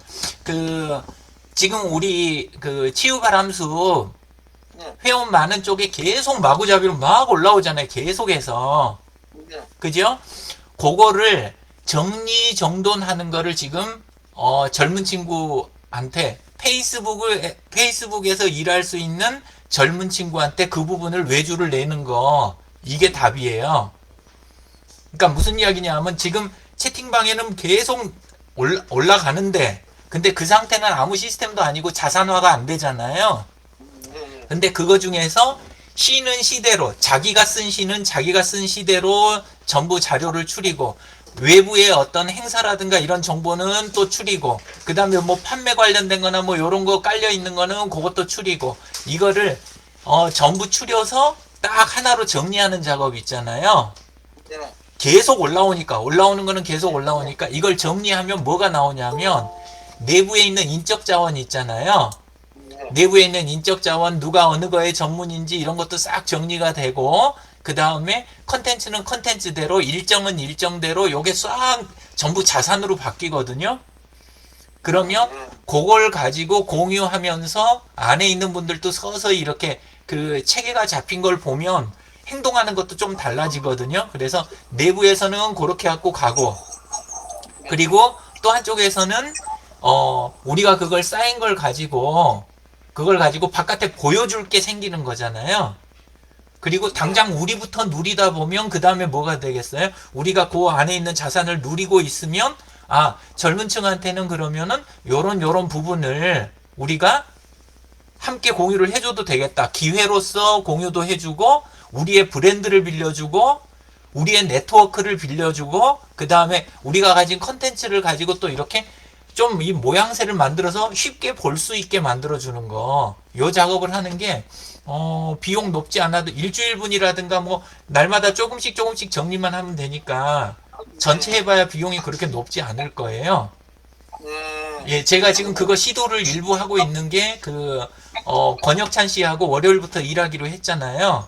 지금 우리 치유바람수 네, 회원 많은 쪽에 계속 마구잡이로 막 올라오잖아요. 계속해서. 네, 그죠? 그거를 정리정돈하는 거를 지금 젊은 친구한테 페이스북에서 일할 수 있는 젊은 친구한테 그 부분을 외주를 내는 거, 이게 답이에요. 그러니까 무슨 이야기냐 하면, 지금 채팅방에는 계속 올라가는데, 근데 그 상태는 아무 시스템도 아니고 자산화가 안 되잖아요. 네, 근데 그거 중에서 시는 시대로, 자기가 쓴 시는 자기가 쓴 시대로 전부 자료를 추리고, 외부의 어떤 행사라든가 이런 정보는 또 추리고, 그 다음에 뭐 판매 관련된 거나 뭐 요런 거 깔려 있는 거는 그것도 추리고, 이거를 전부 추려서 딱 하나로 정리하는 작업 있잖아요. 네, 계속 올라오는 거는 계속 올라오니까 이걸 정리하면 뭐가 나오냐면, 내부에 있는 인적 자원 있잖아요. 네, 내부에 있는 인적 자원, 누가 어느 거에 전문인지 이런 것도 싹 정리가 되고, 그 다음에 컨텐츠는 컨텐츠대로, 일정은 일정대로 요게 싹 전부 자산으로 바뀌거든요. 그러면 그걸 가지고 공유하면서 안에 있는 분들도 서서히 이렇게 그 체계가 잡힌 걸 보면 행동하는 것도 좀 달라지거든요. 그래서 내부에서는 그렇게 갖고 가고, 그리고 또 한쪽에서는 우리가 그걸 쌓인 걸 가지고 바깥에 보여줄 게 생기는 거잖아요. 그리고 당장 우리부터 누리다 보면 그 다음에 뭐가 되겠어요? 우리가 그 안에 있는 자산을 누리고 있으면, 젊은 층한테는 그러면은 요런 부분을 우리가 함께 공유를 해줘도 되겠다. 기회로서 공유도 해주고, 우리의 브랜드를 빌려주고, 우리의 네트워크를 빌려주고, 그 다음에 우리가 가진 컨텐츠를 가지고 또 이렇게 좀 이 모양새를 만들어서 쉽게 볼 수 있게 만들어주는 거. 요 작업을 하는 게, 비용 높지 않아도 일주일분이라든가 뭐, 날마다 조금씩 정리만 하면 되니까, 전체 해봐야 비용이 그렇게 높지 않을 거예요. 네. 예, 제가 지금 그거 시도를 일부 하고 있는 게, 권혁찬 씨하고 월요일부터 일하기로 했잖아요.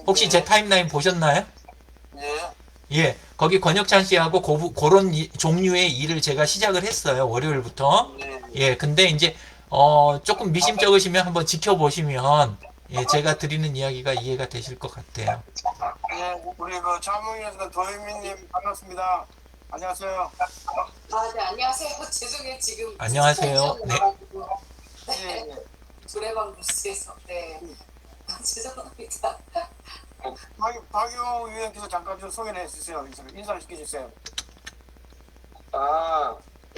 혹시 제 타임라인 보셨나요? 네. 예, 거기 권혁찬 씨하고 그런 종류의 일을 제가 시작을 했어요. 월요일부터. 네. 예, 근데 이제, 조금 미심쩍으시면 한번 지켜보시면, 예, 제가 드리는 이야기가 이해가 되실 것 같아요. 예, 예, 우리 그 자문위원장 도현민님 반갑습니다. 안녕하세요. 아, 네, 안녕하세요. 죄송해요. 지금 안녕하세요. 네. 예, 예. 노래방 뉴스에서 네. 죄송합니다. 박용 위원께서 잠깐 좀 소개해 주세요. 인사를 시켜주세요.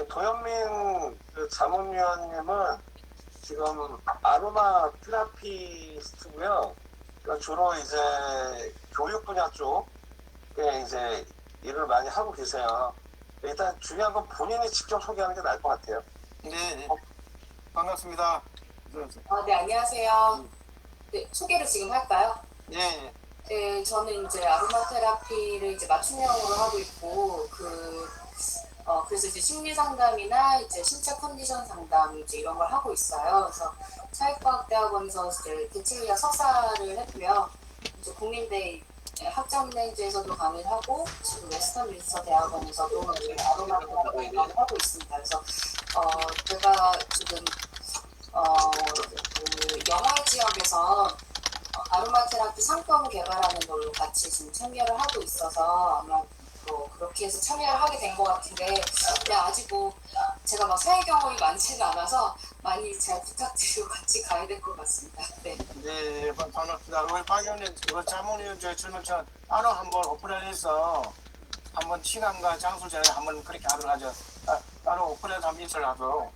도현민 그 자문위원님은 지금 아로마 테라피스트고요. 그러니까 주로 이제 교육 분야 쪽에 이제 일을 많이 하고 계세요. 일단 중요한 건 본인이 직접 소개하는 게 나을 것 같아요. 네, 네. 반갑습니다. 네, 안녕하세요. 네, 소개를 지금 할까요? 예, 예. 네, 저는 이제 아로마 테라피를 이제 맞춤형으로 하고 있고, 그래서 이제 심리 상담이나 이제 신체 컨디션 상담 이제 이런 걸 하고 있어요. 그래서 사회과학대학원에서 이제 대체의학 석사를 했고요. 이제 국민대 학점len즈에서도 강의를 하고, 지금 웨스턴민스터 대학원에서도 이제 아로마 테라피 강의를 하고 있습니다. 그래서 제가 지금 그 영화 지역에서 아로마 테라피 상품 개발하는 걸로 같이 지금 참여를 하고 있어서 아마 그렇게 해서 참여를 하게 된 것 같은데, 근데 아직 제가 막 사회 경험이 많지는 않아서 많이 잘 부탁드리고 같이 가야 될 것 같습니다. 네. 네, 반갑습니다. 우리 박 의원님, 그 자문위원 저희 질문처럼 따로 한번 오프라인에서 한번 시간과 장소 전에 한번 그렇게 하도록 하죠. 따로 오프라인에서 한번 인사를 하도록.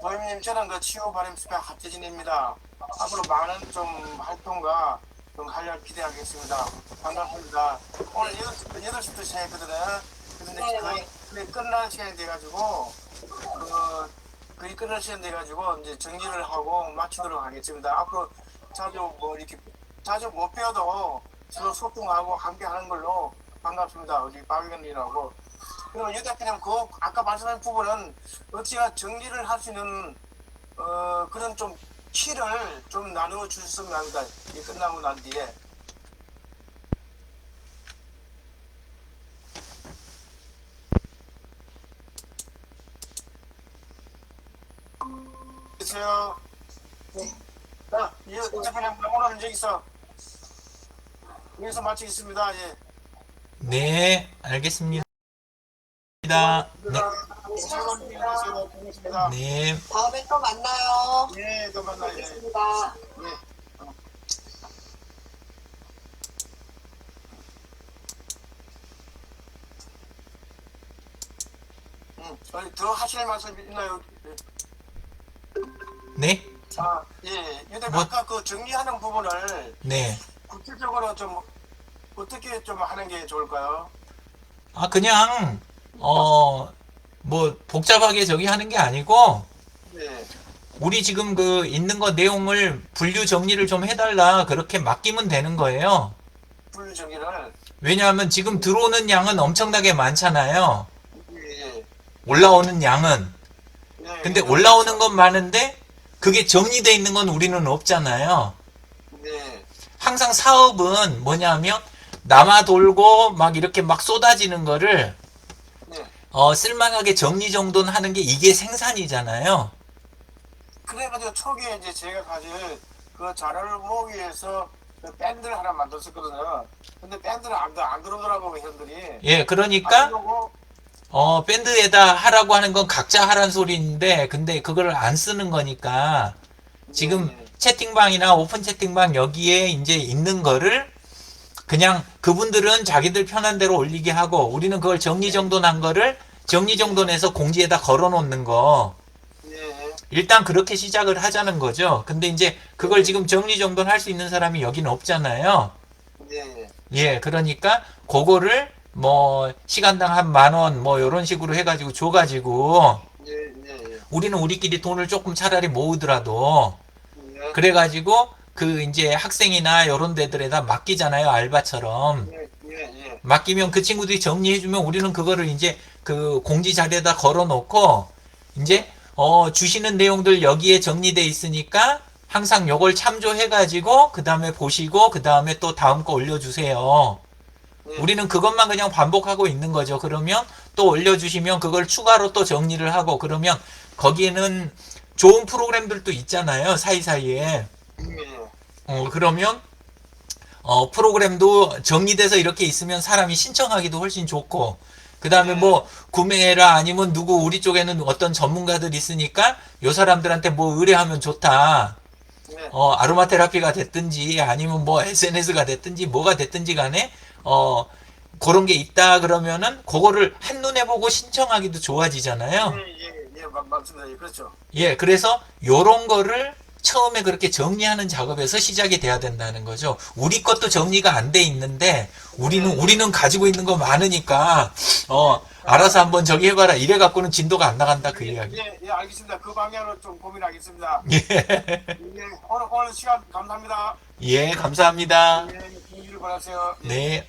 도현님, 저는 그 치유 바람 스파 하태진입니다. 앞으로 많은 좀 활동과 좀 활약 기대하겠습니다. 반갑습니다. 오늘 8시부터 시작했거든요. 그런데 거의 끝날 시간이 돼가지고, 거의 끝날 시간이 돼가지고, 이제 정리를 하고 마치도록 하겠습니다. 앞으로 이렇게 자주 못 뵈어도 서로 소통하고 함께 하는 걸로 반갑습니다. 우리 박 의원님하고. 그리고 유 대표님, 아까 말씀하신 부분은 어찌가 정리를 할 수 있는, 그런 좀 키를 좀 나누어 주셨으면 합니다. 이 끝나고 난 뒤에. 안녕하세요. 자, 이 대표님, 오늘은 여기서 마치겠습니다. 예. 네, 알겠습니다. 네. 고맙습니다. 네. 다음에 또 만나요. 네, 또 만나요. 예. 알겠습니다. 더 하실 말씀 있나요? 네. 예. 근데 뭐- 아까 그 정리하는 부분을 네. 구체적으로 좀 어떻게 좀 하는 게 좋을까요? 그냥 뭐 복잡하게 저기 하는 게 아니고 네. 우리 지금 그 있는 거 내용을 분류 정리를 좀 해달라 그렇게 맡기면 되는 거예요. 분류 정리를. 왜냐하면 지금 들어오는 양은 엄청나게 많잖아요. 예. 올라오는 양은. 예. 근데 올라오는 건 많은데 그게 정리돼 있는 건 우리는 없잖아요. 네. 항상 사업은 뭐냐면 남아 돌고 막 이렇게 막 쏟아지는 거를 네. 쓸만하게 정리 정돈하는 게 이게 생산이잖아요. 그래가지고 초기에 이제 제가 사실 그 자료를 모으기 위해서 그 밴드를 하나 만들었거든요. 근데 밴드는 안 들어오더라고, 회원들이. 예, 그러니까 안 들어오고, 밴드에다 하라고 하는 건 각자 하란 소리인데 근데 그걸 안 쓰는 거니까 지금 네. 채팅방이나 오픈 채팅방 여기에 이제 있는 거를 그냥 그분들은 자기들 편한 대로 올리게 하고 우리는 그걸 정리정돈한 거를 정리정돈해서 공지에다 걸어 놓는 거 예. 일단 그렇게 시작을 하자는 거죠. 근데 이제 그걸 지금 정리정돈 할 수 있는 사람이 여기는 없잖아요. 예. 예, 그러니까 그거를 뭐 시간당 한 10,000원 뭐 이런 식으로 해가지고 줘가지고 예. 우리는 우리끼리 돈을 조금 차라리 모으더라도 예. 그래가지고 그 이제 학생이나 이런 데들에다 맡기잖아요. 알바처럼. 예. 맡기면 그 친구들이 정리해주면 우리는 그거를 이제 그 공지 자료에다 걸어놓고 이제 주시는 내용들 여기에 정리돼 있으니까 항상 요걸 참조해가지고 그 다음에 보시고 그 다음에 또 다음 거 올려주세요. 예. 우리는 그것만 그냥 반복하고 있는 거죠. 그러면 또 올려주시면 그걸 추가로 또 정리를 하고 그러면 거기에는 좋은 프로그램들도 있잖아요. 사이사이에. 예. 그러면 프로그램도 정리돼서 이렇게 있으면 사람이 신청하기도 훨씬 좋고, 그 다음에 뭐, 구매해라, 아니면 누구, 우리 쪽에는 어떤 전문가들 있으니까, 요 사람들한테 뭐 의뢰하면 좋다. 네. 아로마 테라피가 됐든지, 아니면 뭐, SNS가 됐든지, 뭐가 됐든지 간에, 그런 게 있다 그러면은, 그거를 한눈에 보고 신청하기도 좋아지잖아요. 맞습니다. 예, 그렇죠. 예, 그래서 요런 거를 처음에 그렇게 정리하는 작업에서 시작이 돼야 된다는 거죠. 우리 것도 정리가 안 돼 있는데, 우리는 가지고 있는 거 많으니까, 알아서 한번 저기 해봐라. 이래 갖고는 진도가 안 나간다, 그 이야기. 예, 알겠습니다. 그 방향으로 좀 고민하겠습니다. 예, 예, 오늘 시간 감사합니다. 예, 감사합니다. 예, 좋은 일 바라세요. 예. 네.